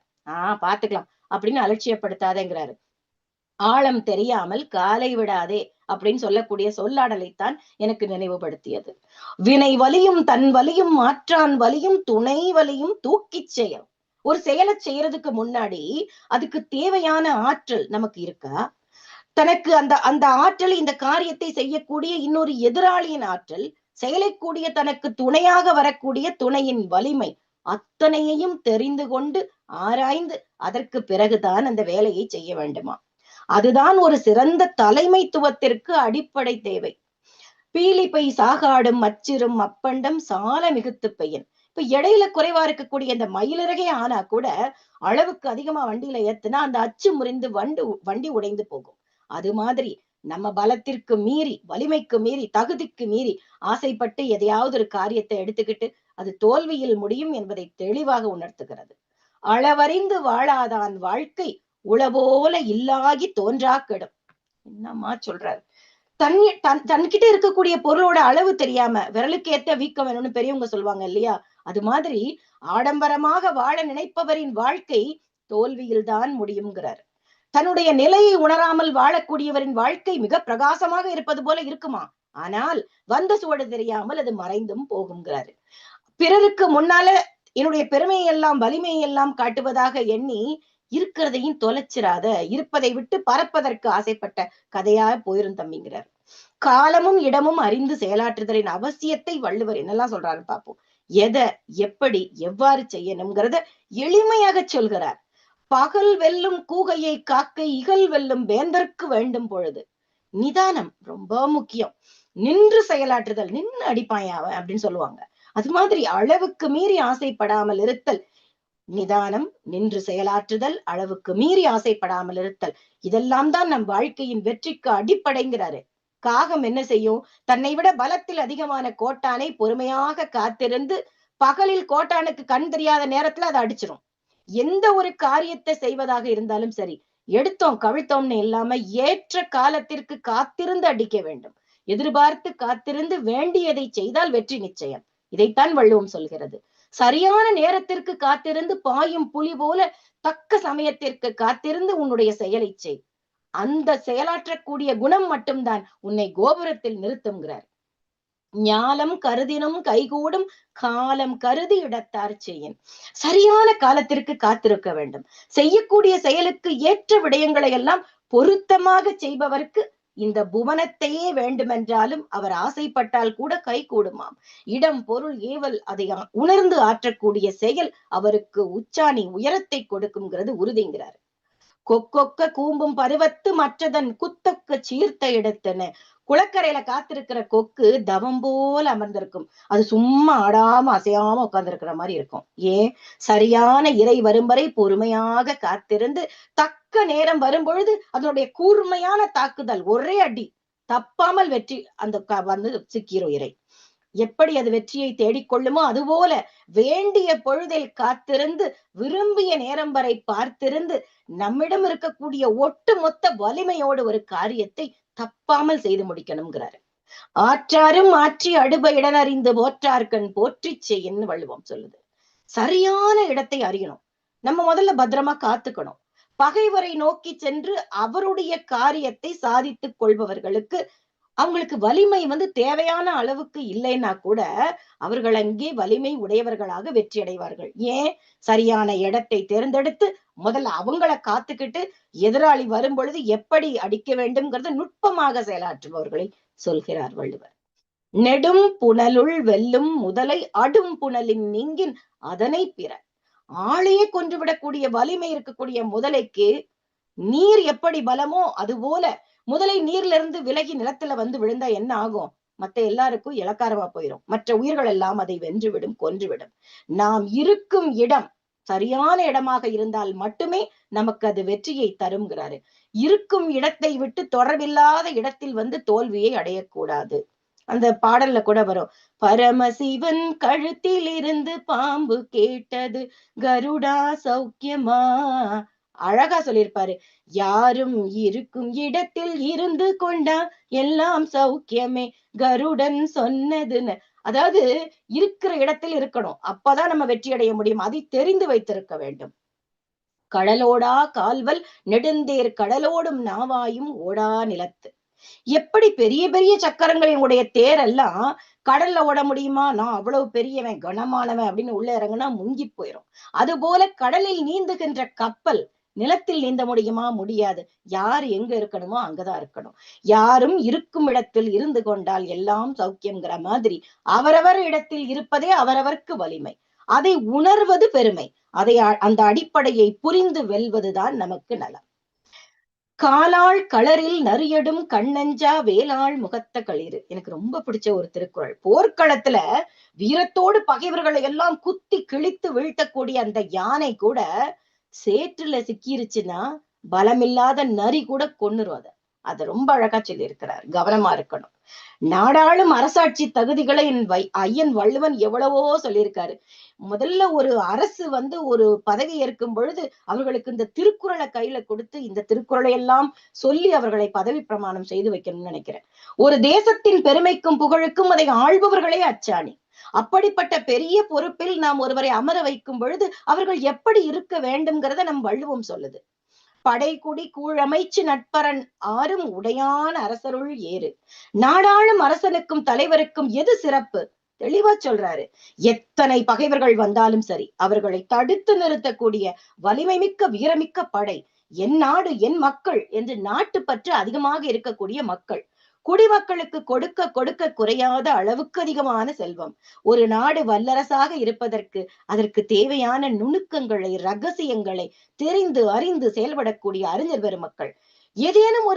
பார்த்துக்கலாம் அப்படின்னு அலட்சியப்படுத்தாதேங்கிறாரு. ஆழம் தெரியாமல் காலை விடாதே அப்படின்னு சொல்லக்கூடிய சொல்லாடலைத்தான் எனக்கு நினைவுபடுத்தியது. வினை வலியும் தன் வலியும் மாற்றான் வலியும் துணை வலியும் தூக்கிச் செயல். ஒரு செயலை செய்யறதுக்கு முன்னாடி அதுக்கு தேவையான ஆற்றல் நமக்கு இருக்கா? தனக்கு அந்த அந்த ஆற்றல் இந்த காரியத்தை செய்யக்கூடிய இன்னொரு எதிராளியின் ஆற்றல், செயலைக்கூடிய தனக்கு துணையாக வரக்கூடிய துணையின் வலிமை, அத்தனையையும் தெரிந்து கொண்டு ஆராய்ந்து அதற்கு பிறகுதான் அந்த வேலையை செய்ய வேண்டுமா. அதுதான் ஒரு சிறந்த தலைமைத்துவத்திற்கு அடிப்படை தேவை. பீலிப்பை சாகாடும் மச்சிரும் அப்பண்டம் சால மிகுத்து பெய்யன். இப்ப இடையில குறைவா இருக்கக்கூடிய இந்த மயிலிறகே ஆனா கூட அளவுக்கு அதிகமா வண்டியில ஏத்துனா அந்த அச்சு முறிந்து வண்டி உடைந்து போகும். அது மாதிரி நம்ம பலத்திற்கு மீறி, வலிமைக்கு மீறி, தகுதிக்கு மீறி ஆசைப்பட்டு எதையாவது ஒரு காரியத்தை எடுத்துக்கிட்டு அது தோல்வியில் முடியும் என்பதை தெளிவாக உணர்த்துகிறது. அளவறிந்து வாழாதான் வாழ்க்கை உளபோல இல்லாகி தோன்றா கெடும். என்னம்மா சொல்றாரு. தன்கிட்ட இருக்கக்கூடிய பொருளோட அளவு தெரியாம விரலுக்கு ஏத்த வீக்கம் வேணும்னு பெரியவங்க சொல்லுவாங்க இல்லையா? அது மாதிரி ஆடம்பரமாக வாழ நினைப்பவரின் வாழ்க்கை தோல்வியில் தான் முடியுங்கிறார். தன்னுடைய நிலையை உணராமல் வாழக்கூடியவரின் வாழ்க்கை மிக பிரகாசமாக இருப்பது போல இருக்குமா, ஆனால் வந்த சுவடு தெரியாமல் அது மறைந்தும் போகுங்கிறாரு. பிறருக்கு முன்னால என்னுடைய பெருமையை எல்லாம் வலிமையை எல்லாம் காட்டுவதாக எண்ணி இருக்கிறதையும் தொலைச்சிராத, இருப்பதை விட்டு பறப்பதற்கு ஆசைப்பட்ட கதையா போயிரும் தம்பிங்கிறார். காலமும் இடமும் அறிந்து செயலாற்றுதலின் அவசியத்தை வள்ளுவர் என்னெல்லாம் சொல்றாரு பார்ப்போம். எதை எப்படி எவ்வாறு செய்யணுங்கிறத எளிமையாக சொல்கிறார். பகல் வெல்லும் கூகையை காக்கை இகல் வெல்லும் வேந்தற்கு வேண்டும் பொழுது. நிதானம் ரொம்ப முக்கியம். நின்று செயலாற்றுதல், நின்று அடிப்பான் அப்படின்னு சொல்லுவாங்க. அது மாதிரி அளவுக்கு மீறி ஆசைப்படாமல் இருத்தல், நிதானம், நின்று செயலாற்றுதல், அளவுக்கு மீறி ஆசைப்படாமல் இருத்தல், இதெல்லாம் தான் நம் வாழ்க்கையின் வெற்றிக்கு அடிப்படைங்கிறாரு. காகம் என்ன செய்யும்? தன்னை விட பலத்தில் அதிகமான கோட்டானை பொறுமையாக காத்திருந்து பகலில் கோட்டானுக்கு கண் தெரியாத நேரத்துல அதை அடிச்சிடும். எந்த ஒரு காரியத்தை செய்வதாக இருந்தாலும் சரி, எடுத்தோம் கவிழ்த்தோம்னு இல்லாம ஏற்ற காலத்திற்கு காத்திருந்து அடிக்க வேண்டும். எதிர்பார்த்து காத்திருந்து வேண்டியதை செய்தால் வெற்றி நிச்சயம். இதைத்தான் வள்ளுவம் சொல்கிறது. சரியான நேரத்திற்கு காத்திருந்து பாயும் புலி போல தக்க சமயத்திற்கு காத்திருந்து உன்னுடைய செயலை செய். அந்த செயலாற்றக்கூடிய குணம் மட்டும்தான் உன்னை கோபுரத்தில் நிறுத்துங்கிறார். ஞாலம் கருதினும் கைகூடும் காலம் கருதி இடத்தார் செய்யின். சரியான காலத்திற்கு காத்திருக்க வேண்டும். செய்யக்கூடிய செயலுக்கு ஏற்ற விடயங்களை எல்லாம் பொருத்தமாக செய்பவருக்கு இந்த புவனத்தையே வேண்டுமென்றாலும் அவர் ஆசைப்பட்டால் கூட கை கூடுமாம். இடம் பொருள் ஏவல் அதை உணர்ந்து ஆற்றக்கூடிய செயல் அவருக்கு உச்சாணி உயரத்தை கொடுக்கும்ங்கிறது உறுதிங்கிறார். கொக்கொக்க கூம்பும் பருவத்து மற்றதன் குத்தொக்க சீர்த்த இடத்துன்னு. குளக்கரையில காத்திருக்கிற கொக்கு தவம் போல அமர்ந்திருக்கும். அது சும்மா ஆடாம அசையாம உட்கார்ந்துருக்கிற மாதிரி இருக்கும். ஏன்? சரியான இறை வரும் வரை பொறுமையாக காத்திருந்து தக்க நேரம் வரும் பொழுது அதனுடைய கூர்மையான தாக்குதல் ஒரே அடி தப்பாமல் வெற்றி வந்து சிக்கிரும் இறை. எப்படி அது வெற்றியை தேடிக்கொள்ளுமோ அதுபோல வேண்டிய பொழுதில் காத்திருந்து விரும்பிய நேரம் வரை பார்த்திருந்து நம்மிடம் இருக்கக்கூடிய ஒட்டுமொத்த வலிமையோடு ஒரு காரியத்தை தப்பாமல் செய்து முடிக்கணுங்கிறாரு. ஆற்றாரும் ஆற்றி அடுப இடனறிந்து போற்றார்கண் போற்றி செய்யின்னு வள்ளுவம் சொல்லுது. சரியான இடத்தை அறியணும். நம்ம முதல்ல பத்திரமா காத்துக்கணும். பகைவரை நோக்கி சென்று அவருடைய காரியத்தை சாதித்துக் கொள்பவர்களுக்கு அவங்களுக்கு வலிமை தேவையான அளவுக்கு இல்லைன்னா கூட அவர்கள் அங்கே வலிமை உடையவர்களாக வெற்றி அடைவார்கள். ஏன்? சரியான இடத்தை தேர்ந்தெடுத்து முதல்ல அவங்கள காத்துக்கிட்டு எதிராளி வரும் பொழுது எப்படி அடிக்க வேண்டும்ங்கிறத நுட்பமாக செயலாற்றுபவர்களை சொல்கிறார் வள்ளுவர். நெடும் புனலுள் வெல்லும் முதலை அடும் புனலின் நீங்கின் அதனை பிற. ஆளையே கொன்றுவிடக்கூடிய வலிமை இருக்கக்கூடிய முதலைக்கு நீர் எப்படி பலமோ அது போல முதலை நீர்ல இருந்து விலகி நிலத்துல விழுந்தா என்ன ஆகும்? மத்த எல்லாருக்கும் இளக்காரமா போயிடும். மற்ற உயிர்கள் எல்லாம் அதை வென்றுவிடும், கொன்றுவிடும். நாம் இருக்கும் இடம் சரியான இடமாக இருந்தால் மட்டுமே நமக்கு அது வெற்றியை தருங்கிறாரு. இருக்கும் இடத்தை விட்டு தொடர்பில்லாத இடத்தில் தோல்வியை அடையக்கூடாது. அந்த பாடல்ல கூட வரும். பரமசிவன் கழுத்தில் இருந்து பாம்பு கேட்டது கருடா சௌக்கியமா. அழகா சொல்லியிருப்பாரு. யாரும் இருக்கும் இடத்தில் இருந்து கொண்டா எல்லாம் சௌக்கியமே கருடன் சொன்னதுன்னு. அதாவது இருக்கிற இடத்தில் இருக்கணும். அப்பதான் நம்ம வெற்றி அடைய முடியும். அதை தெரிந்து வைத்திருக்க வேண்டும். கடலோடா கால்வல் நெடுந்தேர் கடலோடும் நாவாயும் ஓடா நிலத்து. எப்படி பெரிய பெரிய சக்கரங்களினுடைய தேரெல்லாம் கடல்ல ஓட முடியுமா? நான் அவ்வளவு பெரியவன், கனமானவன் அப்படின்னு உள்ள இறங்குனா முங்கி போயிரும். அது போல கடலில் நீந்துகின்ற கப்பல் நிலத்தில் நீந்த முடியுமா? முடியாது. யார் எங்க இருக்கணுமோ அங்கதான் இருக்கணும். யாரும் இருக்கும் இடத்தில் இருந்து கொண்டால் எல்லாம் சௌக்கியம்ங்கிற மாதிரி அவரவர் இடத்தில் இருப்பதே அவரவர்க்கு வலிமை. அதை உணர்வது பெருமை. அதை அந்த அடிப்படையை புரிந்து வெல்வதுதான் நமக்கு நலம். காலாள் களரில் நரியடும் கண்ணஞ்சா வேளாள் முகத்த களிறு. எனக்கு ரொம்ப பிடிச்ச ஒரு திருக்குறள். போர்க்களத்துல வீரத்தோடு பகைவர்களை எல்லாம் குத்தி கிழித்து வீழ்த்தக்கூடிய அந்த யானை கூட சேற்றுல சிக்கிருச்சுன்னா பலமில்லாத நரி கூட கொன்னுரும் அத. அத ரொம்ப அழகா சொல்லி இருக்கிறார். கவனமா இருக்கணும். நாடாளும் அரசாட்சி தகுதிகளை ஐயன் வள்ளுவன் எவ்வளவோ சொல்லியிருக்காரு. முதல்ல ஒரு அரசு ஒரு பதவி ஏற்கும் பொழுது அவர்களுக்கு இந்த திருக்குறளை கையில கொடுத்து இந்த திருக்குறளை எல்லாம் சொல்லி அவர்களை பதவி பிரமாணம் செய்து வைக்கணும்னு நினைக்கிறேன். ஒரு தேசத்தின் பெருமைக்கும் புகழுக்கும் அதை ஆள்பவர்களே அச்சாணி. அப்படிப்பட்ட பெரிய பொறுப்பில் நாம் ஒருவரை அமர வைக்கும் பொழுது அவர்கள் எப்படி இருக்க வேண்டும்ங்கிறத நம் வள்ளுவம் சொல்லுது. படைக்குடி கூழமைச்சு நட்பரன் ஆறும் உடையான அரசருள் ஏறு. நாடாளும் அரசனுக்கும் தலைவருக்கும் எது சிறப்பு? தெளிவா சொல்றாரு. எத்தனை பகைவர்கள் வந்தாலும் சரி அவர்களை தடுத்து நிறுத்தக்கூடிய வலிமை மிக்க வீரமிக்க படை, என் நாடு என் மக்கள் என்று நாட்டுப்பற்று அதிகமாக இருக்கக்கூடிய மக்கள், குடிமக்களுக்கு கொடுக்க கொடுக்க குறையாத அளவுக்கு அதிகமான செல்வம். ஒரு நாடு வல்லரசாக இருப்பதற்கு அதற்கு தேவையான நுணுக்கங்களை, ரகசியங்களை தெரிந்து அறிந்து செயல்படக்கூடிய அறிஞர் பெருமக்கள். ஏதேனும்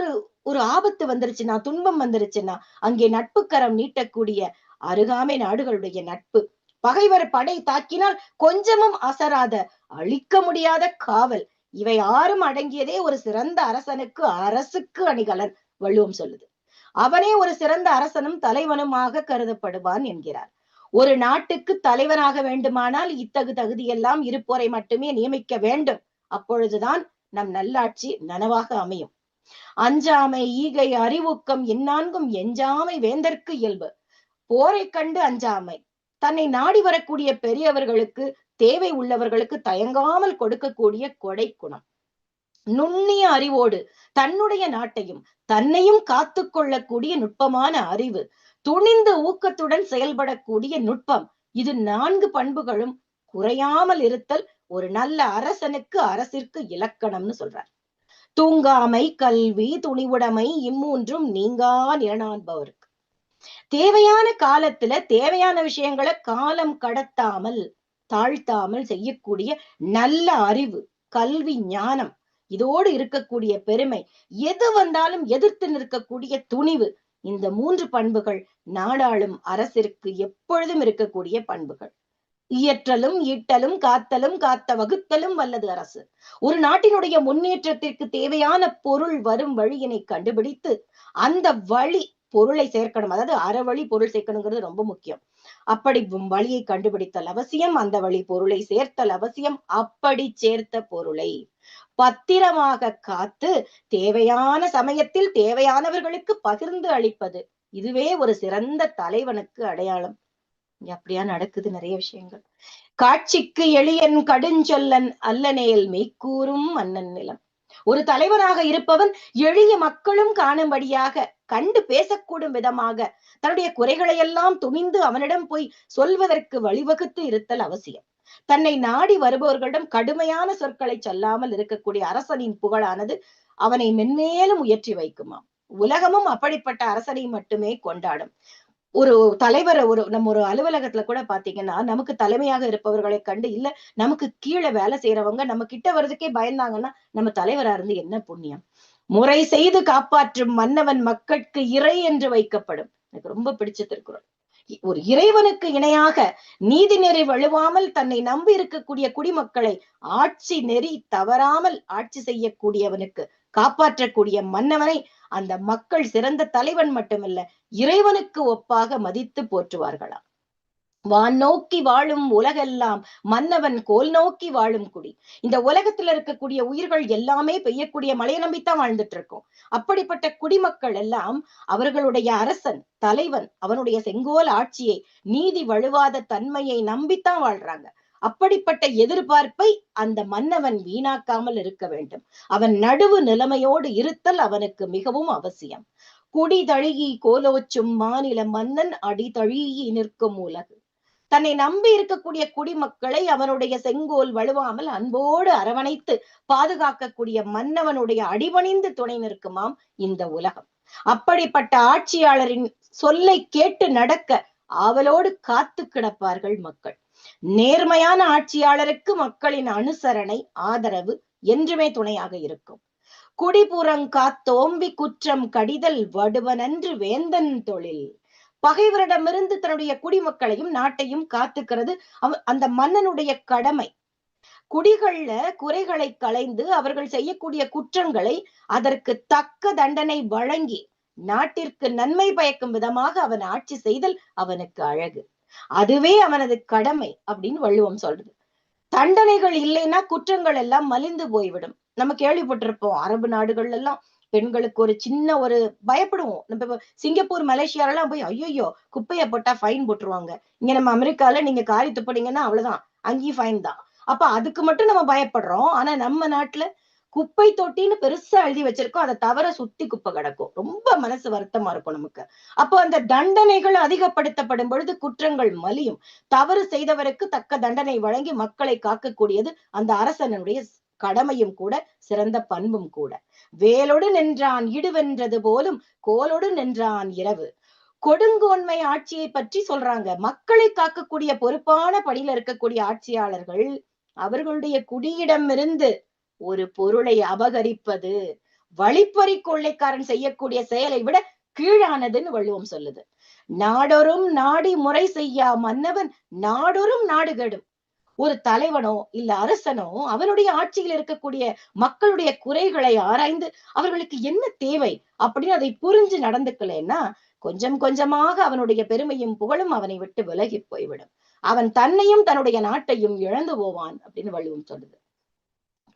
ஒரு ஆபத்து வந்துருச்சுன்னா, துன்பம் வந்துருச்சுன்னா அங்கே நட்புக்கரம் நீட்டக்கூடிய அருகாமை நாடுகளுடைய நட்பு. பகைவர் படை தாக்கினால் கொஞ்சமும் அசராத அழிக்க முடியாத காவல். இவை ஆறும் அடங்கியதே ஒரு சிறந்த அரசனுக்கு அரசுக்கு அணிகலன் வள்ளுவம் சொல்லுது. அவனே ஒரு சிறந்த அரசனும் தலைவனுமாக கருதப்படுவான் என்கிறார். ஒரு நாட்டுக்கு தலைவனாக வேண்டுமானால் இத்தகு தகுதியெல்லாம் இருப்போரை மட்டுமே நியமிக்க வேண்டும். அப்பொழுதுதான் நம் நல்லாட்சி நனவாக அமையும். அஞ்சாமை ஈகை அறிவுக்கம் இந்நான்கும் எஞ்சாமை வேந்தற்கு இயல்பு. போரை கண்டு அஞ்சாமை, தன்னை நாடி வரக்கூடிய பெரியவர்களுக்கு தேவை உள்ளவர்களுக்கு தயங்காமல் கொடுக்கக்கூடிய கொடை குணம். நுண்ணிய அறிவோடு தன்னுடைய நாட்டையும் தன்னையும் காத்து கொள்ளக்கூடிய நுட்பமான அறிவு, துணிந்து ஊக்கத்துடன் செயல்படக்கூடிய நுட்பம், இது 4 பண்புகளும் குறையாமல் இருத்தல் ஒரு நல்ல அரசனுக்கு அரசிற்கு இலக்கணம்னு சொல்றார். தூங்காமை, கல்வி, துணிவுடைமை இம்மூன்றும் நீங்கா நிலநாண்பவருக்கு. தேவையான காலத்துல தேவையான விஷயங்களை காலம் கடத்தாமல் தாழ்த்தாமல் செய்யக்கூடிய நல்ல அறிவு, கல்வி, ஞானம், இதோடு இருக்கக்கூடிய பெருமை, எது வந்தாலும் எதிர்த்து நிற்கக்கூடிய துணிவு, இந்த 3 பண்புகள் நாடாளும் அரசிற்கு எப்பொழுதும் இருக்கக்கூடிய பண்புகள். இயற்றலும் ஈட்டலும் காத்தலும் காத்த வகுத்தலும் வல்லது அரசு. ஒரு நாட்டினுடைய முன்னேற்றத்திற்கு தேவையான பொருள் வரும் வழியினை கண்டுபிடித்து அந்த வழி பொருளை சேர்க்கணும். அதாவது அறவழி பொருள் சேர்க்கணுங்கிறது ரொம்ப முக்கியம். அப்படி வழியை கண்டுபிடித்தல் அவசியம், அந்த வழி பொருளை சேர்த்தல் அவசியம். அப்படி சேர்த்த பொருளை பத்திரமாக காத்து தேவையான சமயத்தில் தேவையானவர்களுக்கு பகிர்ந்து அளிப்பது, இதுவே ஒரு சிறந்த தலைவனுக்கு அடையாளம். அப்படியா நடக்குது நிறைய விஷயங்கள். காட்சிக்கு எளியன் கடுஞ்சொல்லன் அல்லனேல் மெய்க்கூறும் மன்னன் நிலம். ஒரு தலைவனாக இருப்பவன் எளிய மக்களும் காணும்படியாக கண்டு பேசக்கூடும் விதமாக தன்னுடைய குறைகளை எல்லாம் துணிந்து அவனிடம் போய் சொல்வதற்கு வழிவகுத்து இருத்தல் அவசியம். தன்னை நாடி வருபவர்களிடம் கடுமையான சொற்களை சொல்லாமல் இருக்கக்கூடிய அரசனின் புகழானது அவனை மென்மேலும் உயர்த்தி வைக்குமாம். உலகமும் அப்படிப்பட்ட அரசனை மட்டுமே கொண்டாடும். ஒரு தலைவர் நம்ம ஒரு அலுவலகத்துல கூட பாத்தீங்கன்னா நமக்கு தலைமையாக இருப்பவர்களை கண்டு, இல்ல நமக்கு கீழே வேலை செய்யறவங்க நம்ம கிட்ட வர்றதுக்கே பயந்தாங்கன்னா நம்ம தலைவரா இருந்து என்ன புண்ணியம். முறை செய்து காப்பாற்றும் மன்னவன் மக்களுக்கு இறை என்று வைக்கப்படும். எனக்கு ரொம்ப பிடிச்ச திருக்குறள். ஒரு இறைவனுக்கு இணையாக நீதி நெறி வழுவாமல் தன்னை நம்பி இருக்கக்கூடிய குடிமக்களை ஆட்சி நெறி தவறாமல் ஆட்சி செய்யக்கூடியவனுக்கு, காப்பாற்றக்கூடிய மன்னவனை அந்த மக்கள் சிறந்த தலைவன் மட்டுமல்ல இறைவனுக்கு ஒப்பாக மதித்து போற்றுவார்களாம். வான் நோக்கி வாழும் உலகெல்லாம் மன்னவன் கோல் நோக்கி வாழும் குடி. இந்த உலகத்துல இருக்கக்கூடிய உயிர்கள் எல்லாமே பெய்யக்கூடிய மழையை நம்பித்தான் வாழ்ந்துட்டு இருக்கோம். அப்படிப்பட்ட குடிமக்கள் எல்லாம் அவர்களுடைய அரசன் தலைவன் அவனுடைய செங்கோல் ஆட்சியை நீதி வழுவாத தன்மையை நம்பித்தான் வாழ்றாங்க. அப்படிப்பட்ட எதிர்பார்ப்பை அந்த மன்னவன் வீணாக்காமல் இருக்க வேண்டும். அவன் நடுவு நிலைமையோடு இருத்தல் அவனுக்கு மிகவும் அவசியம். குடி தழுகி கோலோச்சும் மாநில மன்னன் அடி தழுகி நிற்கும் உலகு. தன்னை நம்பி இருக்கக்கூடிய குடிமக்களை அவனுடைய செங்கோல் வலுவாமல் அன்போடு அரவணைத்து பாதுகாக்கக்கூடிய மன்னவனுடைய அடிபணிந்து துணை நிற்குமாம் இந்த உலகம். அப்படிப்பட்ட ஆட்சியாளரின் சொல்லை கேட்டு நடக்க ஆவலோடு காத்து கிடப்பார்கள் மக்கள். நேர்மையான ஆட்சியாளருக்கு மக்களின் அனுசரணை ஆதரவு என்றுமே துணையாக இருக்கும். குடிபுறங்காத்தோம்பி குற்றம் கடிதல் வடுவனன்று வேந்தன் தொழில். பகைவரிடமிருந்து தன்னுடைய குடிமக்களையும் நாட்டையும் காத்துக்கிறது அந்த மன்னனுடைய கடமை. குடிகள்ல குறைகளை களைந்து அவர்கள் செய்யக்கூடிய குற்றங்களை அதற்கு தக்க தண்டனை வழங்கி நாட்டிற்கு நன்மை பயக்கும் விதமாக அவன் ஆட்சி செய்தல் அவனுக்கு அழகு. அதுவே அவனது கடமை அப்படின்னு வள்ளுவம் சொல்றது. தண்டனைகள் இல்லைன்னா குற்றங்கள் எல்லாம் மலிந்து போய்விடும். நம்ம கேள்விப்பட்டிருப்போம், அரபு நாடுகள்ல எல்லாம் பெண்களுக்கு ஒரு சின்ன ஒரு பயப்படுவோம். நம்ம சிங்கப்பூர் மலேசியால எல்லாம் போய் ஐயோ குப்பையை போட்டா ஃபைன் போட்டுருவாங்க. இங்க நம்ம அமெரிக்கால நீங்க காரி துப்பினீங்கன்னா அவ்வளவுதான், அங்கேயும் ஃபைன் தான். அப்ப அதுக்கு மட்டும் நம்ம பயப்படுறோம். ஆனா நம்ம நாட்டுல குப்பை தொட்டின்னு பெருசா எழுதி வச்சிருக்கோம், அதை தவிர சுத்தி குப்பை கிடக்கும். ரொம்ப மனசு வருத்தமா இருக்கும் நமக்கு. அப்போ அந்த தண்டனைகள் அதிகப்படுத்தப்படும் பொழுது குற்றங்கள் மலியும். தவறு செய்தவருக்கு தக்க தண்டனை வழங்கி மக்களை காக்கக்கூடியது அந்த அரசனுடைய கடமையும் கூட சிறந்த பண்பும் கூட. வேலோடு நின்றான் இடுவென்றது போலும் கோலோடு நின்றான் இரவு. கொடுங்கோன்மை ஆட்சியை பற்றி சொல்றாங்க. மக்களை காக்கக்கூடிய பொறுப்பான பணியில இருக்கக்கூடிய ஆட்சியாளர்கள் அவர்களுடைய குடியிடமிருந்து ஒரு பொருளை அபகரிப்பது வழிப்பறி கொள்ளைக்காரன் செய்யக்கூடிய செயலை விட கீழானதுன்னு வள்ளுவம் சொல்லுது. நாடொரும் நாடி முறை செய்யா மன்னவன் நாடொரும் நாடு கெடும். ஒரு தலைவனோ இல்ல அரசனோ அவனுடைய ஆட்சியில் இருக்கக்கூடிய மக்களுடைய குறைகளை ஆராய்ந்து அவர்களுக்கு என்ன தேவை அப்படின்னு அதை புரிஞ்சு நடந்துக்கலன்னா கொஞ்சம் கொஞ்சமாக அவனுடைய பெருமையும் புகழும் அவனை விட்டு விலகி போய்விடும். அவன் தன்னையும் தன்னுடைய நாட்டையும் இழந்து போவான் அப்படின்னு வள்ளுவம் சொல்லுது.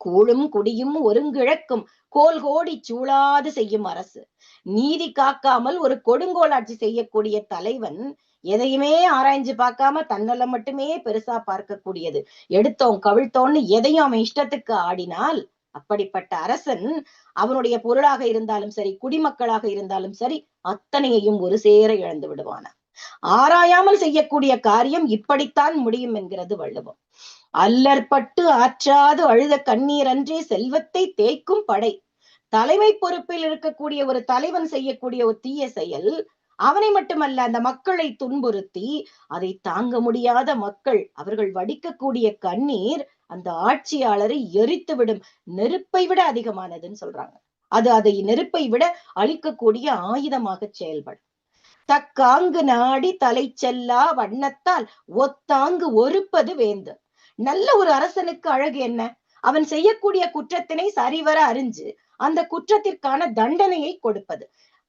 கூழும் குடியும் ஒருங்கிழக்கும் கோல் கோடி சூழாது செய்யும் அரசு. நீதி காக்காமல் ஒரு கொடுங்கோல் ஆட்சி செய்யக்கூடிய தலைவன் எதையுமே ஆராய்ஞ்சு பார்க்காம தன்னலம் மட்டுமே பெருசா பார்க்கக்கூடியது. எடுத்தோம் கவிழ்த்தோன்னு எதையும் அவன் இஷ்டத்துக்கு ஆடினால் அப்படிப்பட்ட அரசன் அவனுடைய பொருளாக இருந்தாலும் சரி குடிமக்களாக இருந்தாலும் சரி அத்தனையையும் ஒரு சேர இழந்து விடுவான. ஆராயாமல் செய்யக்கூடிய காரியம் இப்படித்தான் முடியும் என்கிறது வள்ளுவம். அல்லற்பட்டு ஆற்றாது அழுத கண்ணீர் அன்றே செல்வத்தை தேய்க்கும் படை. தலைமை பொறுப்பில் இருக்கக்கூடிய ஒரு தலைவன் செய்யக்கூடிய ஒரு தீய செயல் அவனை மட்டுமல்ல அந்த மக்களை துன்புறுத்தி அதை தாங்க முடியாத மக்கள் அவர்கள் வடிக்கக்கூடிய கண்ணீர் அந்த ஆட்சியாளரை எரித்து விடும். நெருப்பை விட அதிகமானதுன்னு சொல்றாங்க. அதை நெருப்பை விட அழிக்கக்கூடிய ஆயுதமாக செயல்படும். தக்காங்கு நாடி தலை செல்லா வண்ணத்தால் ஒத்தாங்கு ஒருப்பது வேந்து. நல்ல ஒரு அரசனுக்கு அழகு என்ன? அவன் செய்யக்கூடிய குற்றத்தினை சரிவர அறிஞ்சு அந்த குற்றத்திற்கான தண்டனையை கொடுப்பது.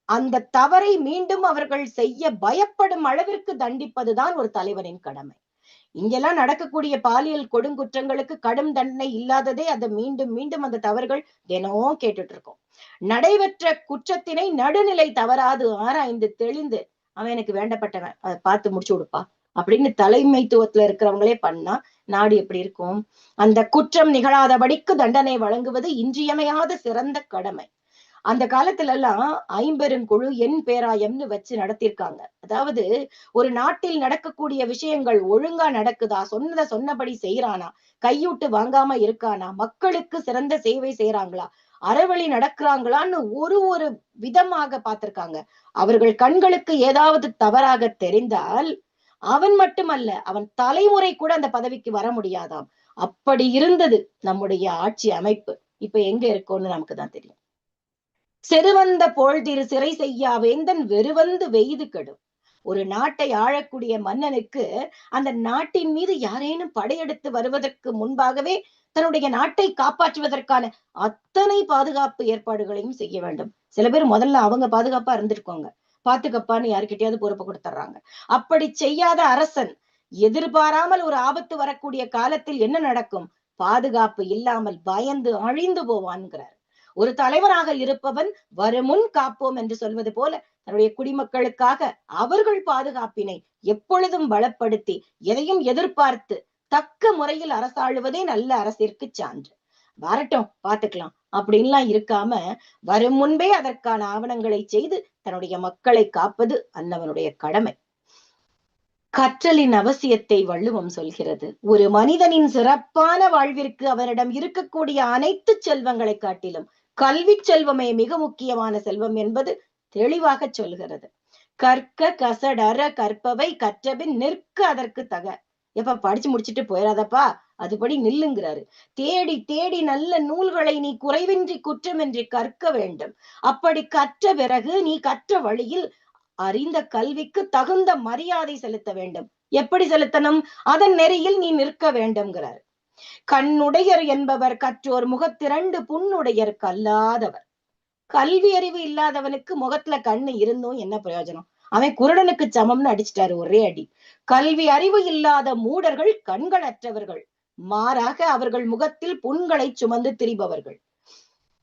அந்த தவறை மீண்டும் அவர்கள் செய்ய பயப்படும் அளவிற்கு தண்டிப்பதுதான் ஒரு தலைவனின் கடமை. இங்கெல்லாம் நடக்கக்கூடிய பாலியல் கொடுங்குற்றங்களுக்கு கடும் தண்டனை இல்லாததே அதை மீண்டும் மீண்டும் அந்த தவறுகள் தினமும் கேட்டுட்டு இருக்கோம். நடைபெற்ற குற்றத்தினை நடுநிலை தவறாது ஆராய்ந்து தெளிந்து அவன் எனக்கு வேண்டப்பட்டவன் அதை பார்த்து முடிச்சு கொடுப்பா அப்படின்னு தலைமைத்துவத்துல இருக்கிறவங்களே பண்ணா நாடு எப்படி இருக்கும்? அந்த குற்றம் நிகழாதபடிக்கு தண்டனை வழங்குவது இன்றியமையாத சிறந்த கடமை. அந்த காலத்துல எல்லாம் ஐம்பெருங்குழு எண் பேராயம்னு வச்சு நடத்திருக்காங்க. அதாவது ஒரு நாட்டில் நடக்கக்கூடிய விஷயங்கள் ஒழுங்கா நடக்குதா, சொன்னபடி செய்யறானா, கையூட்டு வாங்காம இருக்கானா, மக்களுக்கு சிறந்த சேவை செய்யறாங்களா, அறவழி நடக்கிறாங்களான்னு ஒரு விதமாக பார்த்திருக்காங்க. அவர்கள் கண்களுக்கு ஏதாவது தவறாக தெரிந்தால் அவன் மட்டுமல்ல அவன் தலைமுறை கூட அந்த பதவிக்கு வர முடியாதாம். அப்படி இருந்தது நம்முடைய ஆட்சி அமைப்பு. இப்ப எங்க இருக்கோன்னு நமக்கு தான் தெரியும். செருவந்த போழ்திரு சிறை செய்யா வேந்தன் வெறுவந்து வெய்து கெடும். ஒரு நாட்டை ஆளக்கூடிய மன்னனுக்கு அந்த நாட்டின் மீது யாரேனும் படையெடுத்து வருவதற்கு முன்பாகவே தன்னுடைய நாட்டை காப்பாற்றுவதற்கான அத்தனை பாதுகாப்பு ஏற்பாடுகளையும் செய்ய வேண்டும். சில பேர் முதல்ல அவங்க பாதுகாப்பா இருந்திருக்காங்க, பாத்துக்கப்பான்னு யாருக்கிட்டையாவது பொறுப்பு கொடுத்துட்றாங்க. அப்படி செய்யாத அரசன் எதிர்பாராமல் ஒரு ஆபத்து வரக்கூடிய காலத்தில் என்ன நடக்கும்? பாதுகாப்பு இல்லாமல் பயந்து அழிந்து போவான்கிறார். ஒரு தலைவராக இருப்பவன் வருமுன் காப்போம் என்று சொல்வது போல தன்னுடைய குடிமக்களுக்காக அவர்கள் பாதுகாப்பினை எப்பொழுதும் பலப்படுத்தி எதையும் எதிர்பார்த்து தக்க முறையில் அரசாளுவதே நல்ல அரசிற்கு சான்று. வரட்டும் பாத்துக்கலாம் அப்படின்லாம் இருக்காம வரும் முன்பே அதற்கான ஆவணங்களை செய்து தன்னுடைய மக்களை காப்பது அன்னவனுடைய கடமை. கற்றலின் அவசியத்தை வள்ளுவம் சொல்கிறது. ஒரு மனிதனின் சிறப்பான வாழ்விற்கு அவரிடம் இருக்கக்கூடிய அனைத்து செல்வங்களை காட்டிலும் கல்வி செல்வமே மிக முக்கியமான செல்வம் என்பது தெளிவாக சொல்கிறது. கற்க கசடற கற்பவை கற்றபின் நிற்க அதற்கு தக. எப்ப படிச்சு முடிச்சுட்டு போயிடாதப்பா, அதுபடி நில்லுங்கிறாரு. தேடி தேடி நல்ல நூல்களை நீ குறைவின்றி குற்றமின்றி கற்க வேண்டும். அப்படி கற்ற பிறகு நீ கற்ற வழியில் அறிந்த கல்விக்கு தகுந்த மரியாதை செலுத்த வேண்டும். எப்படி செலுத்தணும்? அதன் நெறியில் நீ நிற்க வேண்டும்ங்கிறார். கண்ணுடையர் என்பவர் கற்றோர் முகத்திரண்டு புண்ணுடையர் கல்லாதவர். கல்வி அறிவு இல்லாதவனுக்கு முகத்துல கண்ணு இருந்தும் என்ன பிரயோஜனம்? அவன் குருடனுக்கு சமம்னு அடிச்சிட்டாரு ஒரே அடி. கல்வி அறிவு இல்லாத மூடர்கள் கண்களற்றவர்கள், மாறாக அவர்கள் முகத்தில் புண்களை சுமந்து திரிபவர்கள்.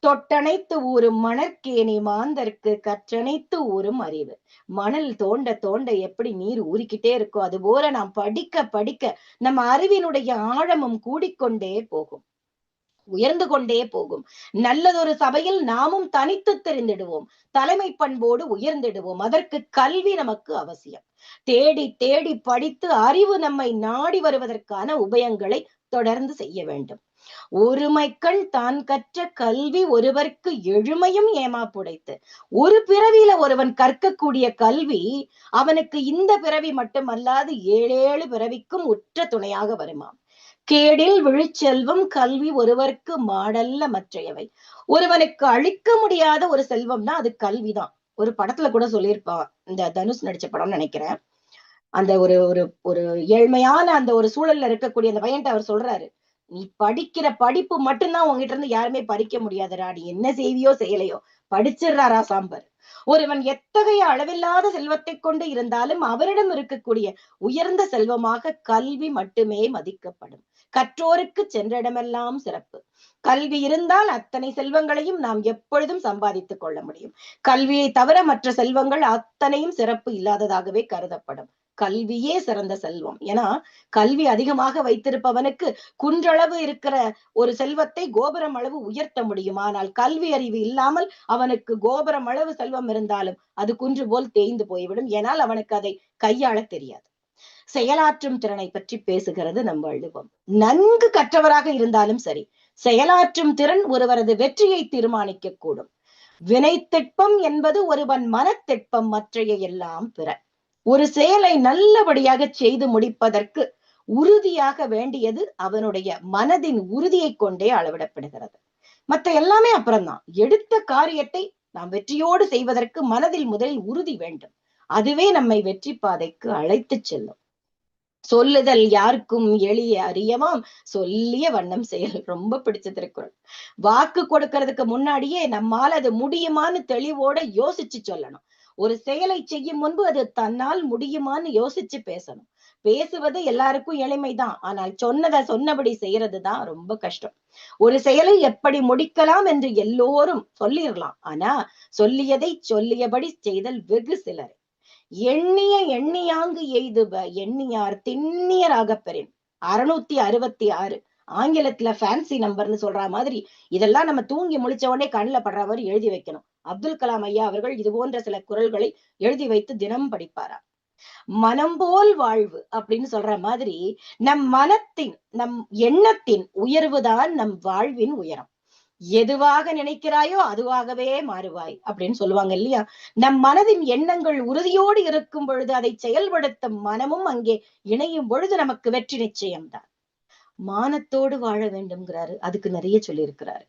தொட்டணைத்து ஊறும் மணற்கேணி மாந்தர்க்கு கற்றணைத்து ஊறும் அறிவு. மணல் தோண்ட தோண்ட எப்படி நீர் ஊறிக்கிட்டே இருக்கோ அது போல நாம் படிக்க படிக்க நம்ம அறிவினுடைய ஆழமும் கூடிக்கொண்டே போகும், உயர்ந்து கொண்டே போகும். நல்லதொரு சபையில் நாமும் தனித்து தெரிந்திடுவோம், தலைமை பண்போடு உயர்ந்திடுவோம். அதற்கு கல்வி நமக்கு அவசியம். தேடி தேடி படித்து அறிவு நம்மை நாடி வருவதற்கான உபயங்களை தொடர்ந்து செய்ய வேண்டும். ஒருமைக்கண் தான் கற்ற கல்வி ஒருவருக்கு எழுமையும் ஏமா புடைத்து. ஒரு பிறவியில ஒருவன் கற்கக்கூடிய கல்வி அவனுக்கு இந்த பிறவி மட்டுமல்லாது 7 பிறவிக்கும் உற்ற துணையாக வருமாம். கேடில் விழுச்செல்வம் கல்வி ஒருவருக்கு மாடல்ல மற்றையவை. ஒருவனுக்கு அழிக்க முடியாத ஒரு செல்வம்னா அது கல்விதான். ஒரு படத்துல கூட சொல்லியிருப்பான், இந்த தனுஷ் நடிச்ச படம்னு நினைக்கிறேன். அந்த ஒரு ஒரு ஒரு ஏழ்மையான அந்த ஒரு சூழல்ல இருக்கக்கூடிய அந்த பையன்ட்ட அவர் சொல்றாரு, நீ படிக்கிற படிப்பு மட்டும்தான் உங்ககிட்ட இருந்து யாருமே பறிக்க முடியாதுடா, நீ என்ன செய்வியோ செய்யலையோ படிச்சிடுறாரா சாம்பர். ஒருவன் எத்தகைய அளவில்லாத செல்வத்தை கொண்டு இருந்தாலும் அவரிடம் இருக்கக்கூடிய உயர்ந்த செல்வமாக கல்வி மட்டுமே மதிக்கப்படும். கற்றோருக்கு சென்றடமெல்லாம் சிறப்பு. கல்வி இருந்தால் அத்தனை செல்வங்களையும் நாம் எப்பொழுதும் சம்பாதித்துக் கொள்ள முடியும். கல்வியை தவிர மற்ற செல்வங்கள் அத்தனையும் சிறப்பு இல்லாததாகவே கருதப்படும். கல்வியே சிறந்த செல்வம். ஏன்னா கல்வி அதிகமாக வைத்திருப்பவனுக்கு குன்றளவு இருக்கிற ஒரு செல்வத்தை கோபுரம் அளவு உயர்த்த முடியும். ஆனால் கல்வி அறிவு இல்லாமல் அவனுக்கு கோபுரம் அளவு செல்வம் இருந்தாலும் அது குன்று போல் தேய்ந்து போய்விடும். ஏனால் அவனுக்கு அதை கையாள தெரியாது. செயலாற்றும் திறனை பற்றி பேசுகிறது நம் வள்ளுவம். நன்கு கற்றவராக இருந்தாலும் சரி, செயலாற்றும் திறன் ஒருவரது வெற்றியை தீர்மானிக்க கூடும். வினைத்திட்பம் என்பது ஒருவன் மனத்திட்பம், மற்றைய எல்லாம் பிற. ஒரு செயலை நல்லபடியாக செய்து முடிப்பதற்கு உறுதியாக வேண்டியது அவனுடைய மனதின் உறுதியை கொண்டே அளவிடப்படுகிறது. மற்ற எல்லாமே அப்புறம்தான். எடுத்த காரியத்தை நாம் வெற்றியோடு செய்வதற்கு மனதில் முதலில் உறுதி வேண்டும். அதுவே நம்மை வெற்றி பாதைக்கு அழைத்து செல்லும். சொல்லுதல் யாருக்கும் எளிய அறியவாம், சொல்லிய வண்ணம் செயல். ரொம்ப பிடிச்ச திருக்குறள். வாக்கு கொடுக்கறதுக்கு முன்னாடியே நம்மால் அது முடியுமான்னு தெளிவோட யோசிச்சு சொல்லணும். ஒரு செயலை செய்யும் முன்பு அது தன்னால் முடியுமான்னு யோசிச்சு பேசணும். பேசுவது எல்லாருக்கும் எளிமைதான், ஆனால் சொன்னதை சொன்னபடி செய்யறதுதான் ரொம்ப கஷ்டம். ஒரு செயலை எப்படி முடிக்கலாம் என்று எல்லோரும் சொல்லிடலாம், ஆனா சொல்லியதை சொல்லியபடி செய்தல் வெகு சிலர். எண்ணிய எண்ணியாங்கு எய்துப எண்ணியார் திண்ணியராகப் பெறின். 666 ஆங்கிலத்துல ஃபேன்சி நம்பர்னு சொல்ற மாதிரி இதெல்லாம் நம்ம தூங்கி முழிச்ச உடனே கண்ணுல படுற மாதிரி எழுதி வைக்கணும். அப்துல் கலாம் ஐயா அவர்கள் இது போன்ற சில குறள்களை எழுதி வைத்து தினம் படிப்பாரா. மனம் போல் வாழ்வு அப்படின்னு சொல்ற மாதிரி நம் மனத்தின், நம் எண்ணத்தின் உயர்வுதான் நம் வாழ்வின் உயரம். எதுவாக நினைக்கிறாயோ அதுவாகவே மாறுவாய் அப்படின்னு சொல்லுவாங்க இல்லையா. நம் மனதின் எண்ணங்கள் உறுதியோடு இருக்கும் பொழுது அதை செயல்படுத்தும் மனமும் அங்கே இணையும் பொழுது நமக்கு வெற்றி நிச்சயம்தான். மானத்தோடு வாழ வேண்டும்ங்கிறாரு, அதுக்கு நிறைய சொல்லி இருக்கிறாரு.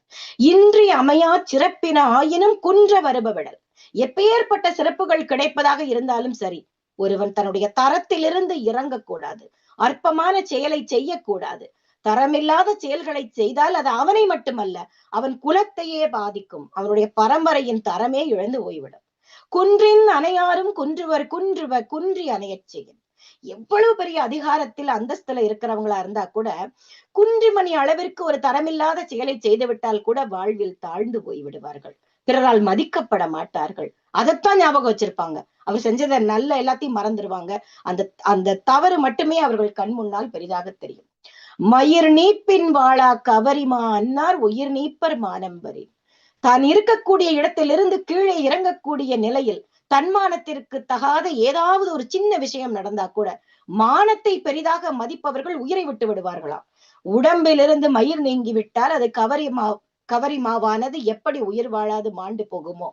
இன்றி அமையா சிறப்பின ஆயினும் குன்ற வருபவிடல். எப்பேற்பட்ட சிறப்புகள் கிடைப்பதாக இருந்தாலும் சரி, ஒருவன் தன்னுடைய தரத்திலிருந்து இறங்கக்கூடாது. அற்பமான செயலை செய்யக்கூடாது. தரமில்லாத செயல்களை செய்தால் அது அவனை மட்டுமல்ல, அவன் குலத்தையே பாதிக்கும். அவனுடைய பரம்பரையின் தரமே இழந்து போய்விடும். குன்றின் அணையாரும் குன்றி அணையச் செய்யும். எவ்வளவு பெரிய அதிகாரத்தில் அந்தஸ்துல இருக்கிறவங்களா இருந்தா கூட குன்றிமணி அளவிற்கு ஒரு தரமில்லாத செயலை செய்துவிட்டால் கூட வாழ்வில் தாழ்ந்து போய் விடுவார்கள், பிறரால் மதிக்கப்பட மாட்டார்கள். அதைத்தான் ஞாபகம் வச்சிருப்பாங்க. அவர் செஞ்சதை நல்ல எல்லாத்தையும் மறந்துடுவாங்க. அந்த தவறு மட்டுமே அவர்கள் கண் முன்னால் பெரிதாக தெரியும். மயிர் நீப்பின் வாழா கவரிமா அன்னார் உயிர் நீப்பர் மானம்பரி. தான் இருக்கக்கூடிய இடத்திலிருந்து கீழே இறங்கக்கூடிய நிலையில் தன்மானத்திற்கு தகாத ஏதாவது ஒரு சின்ன விஷயம் நடந்தா கூட மானத்தை பெரிதாக மதிப்பவர்கள் உயிரை விட்டு விடுவார்களாம். உடம்பிலிருந்து மயிர் நீங்கி விட்டால் அது கவரி மாவானது எப்படி உயிர் வாழாது மாண்டு போகுமோ,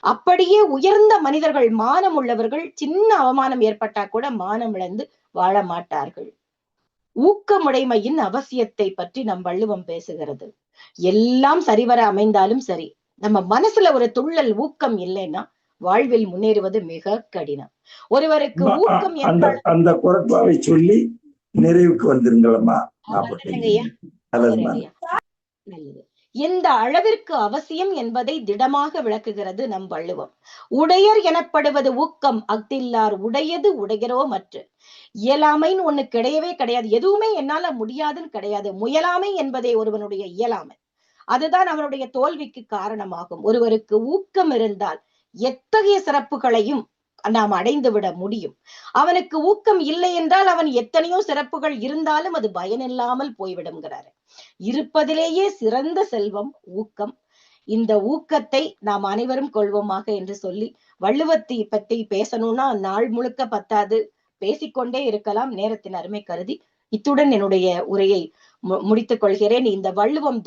அப்படியே உயர்ந்த மனிதர்கள், மானம் உள்ளவர்கள், சின்ன அவமானம் ஏற்பட்டா கூட மானம் இழந்து வாழ மாட்டார்கள். ஊக்கமுடைமையின் அவசியத்தை பற்றி நம் வள்ளுவம் பேசுகிறது. எல்லாம் சரிவர அமைந்தாலும் சரி, நம்ம மனசுல ஒரு துள்ளல் ஊக்கம் இல்லைன்னா வாழ்வில் முன்னேறுவது மிக கடினம். ஒருவருக்கு ஊக்கம் அந்த குரட்பாவை சொல்லி நிறைவுக்கு வந்துருங்களம்மா. நல்லது. எந்த அளவிற்கு அவசியம் என்பதை திடமாக விளக்குகிறது நம் வள்ளுவம். உடையர் எனப்படுவது ஊக்கம் அஃதில்லார் உடையது உடையரோ மற்று. இயலாமைன்னு ஒண்ணு கிடையவே கிடையாது. எதுவுமே என்னால முடியாதுன்னு கிடையாது. முயலாமை என்பதே ஒருவனுடைய இயலாமை. அதுதான் அவனுடைய தோல்விக்கு காரணமாகும். ஒருவருக்கு ஊக்கம் இருந்தால் எத்தகைய சிறப்புகளையும் நாம் அடைந்து விட முடியும். அவனுக்கு ஊக்கம் இல்லை என்றால் அவன் எத்தனையோ சிறப்புகள் இருந்தாலும் அது பயனில்லாமல் போய்விடுங்கிறாரு. இருப்பதிலேயே சிறந்த செல்வம் ஊக்கம். இந்த ஊக்கத்தை நாம் அனைவரும் கொள்வோமாக என்று சொல்லி, வள்ளுவத்தை பற்றி பேசணும்னா நாள் முழுக்க பத்தாது, பேசிக்கொண்டே இருக்கலாம். நேரத்தின் அருமை கருதி இத்துடன் என்னுடைய உரையை முடித்துக் கொள்கிறேன். இந்த வள்ளுவம்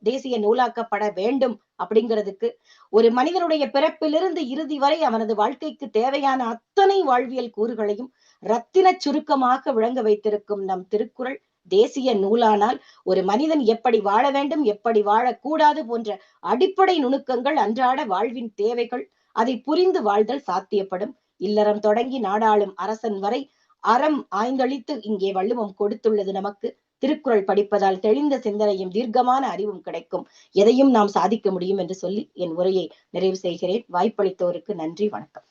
தேசிய நூலாக்கப்பட வேண்டும் அப்படிங்கிறதுக்கு ஒரு மனிதனுடைய பிறப்பிலிருந்து இறுதி வரை அவனது வாழ்க்கைக்கு தேவையான அத்தனை வாழ்வியல் கூறுகளையும் ரத்தின சுருக்கமாக விளங்க வைத்திருக்கும் நம் திருக்குறள் தேசிய நூலானால் ஒரு மனிதன் எப்படி வாழ வேண்டும், எப்படி வாழக்கூடாது போன்ற அடிப்படை நுணுக்கங்கள், அன்றாட வாழ்வின் தேவைகள், அதை புரிந்து வாழ்தல் சாத்தியப்படும். இல்லறம் தொடங்கி நாடாளும் அரசன் வரை அறம் ஆய்ந்தளித்து இங்கே வள்ளுவம் கொடுத்துள்ளது நமக்கு. திருக்குறள் படிப்பதால் தெளிந்த சிந்தனையும் தீர்க்கமான அறிவும் கிடைக்கும். எதையும் நாம் சாதிக்க முடியும் என்று சொல்லி என் உரையை நிறைவு செய்கிறேன். வாய்ப்பளித்தோருக்கு நன்றி, வணக்கம்.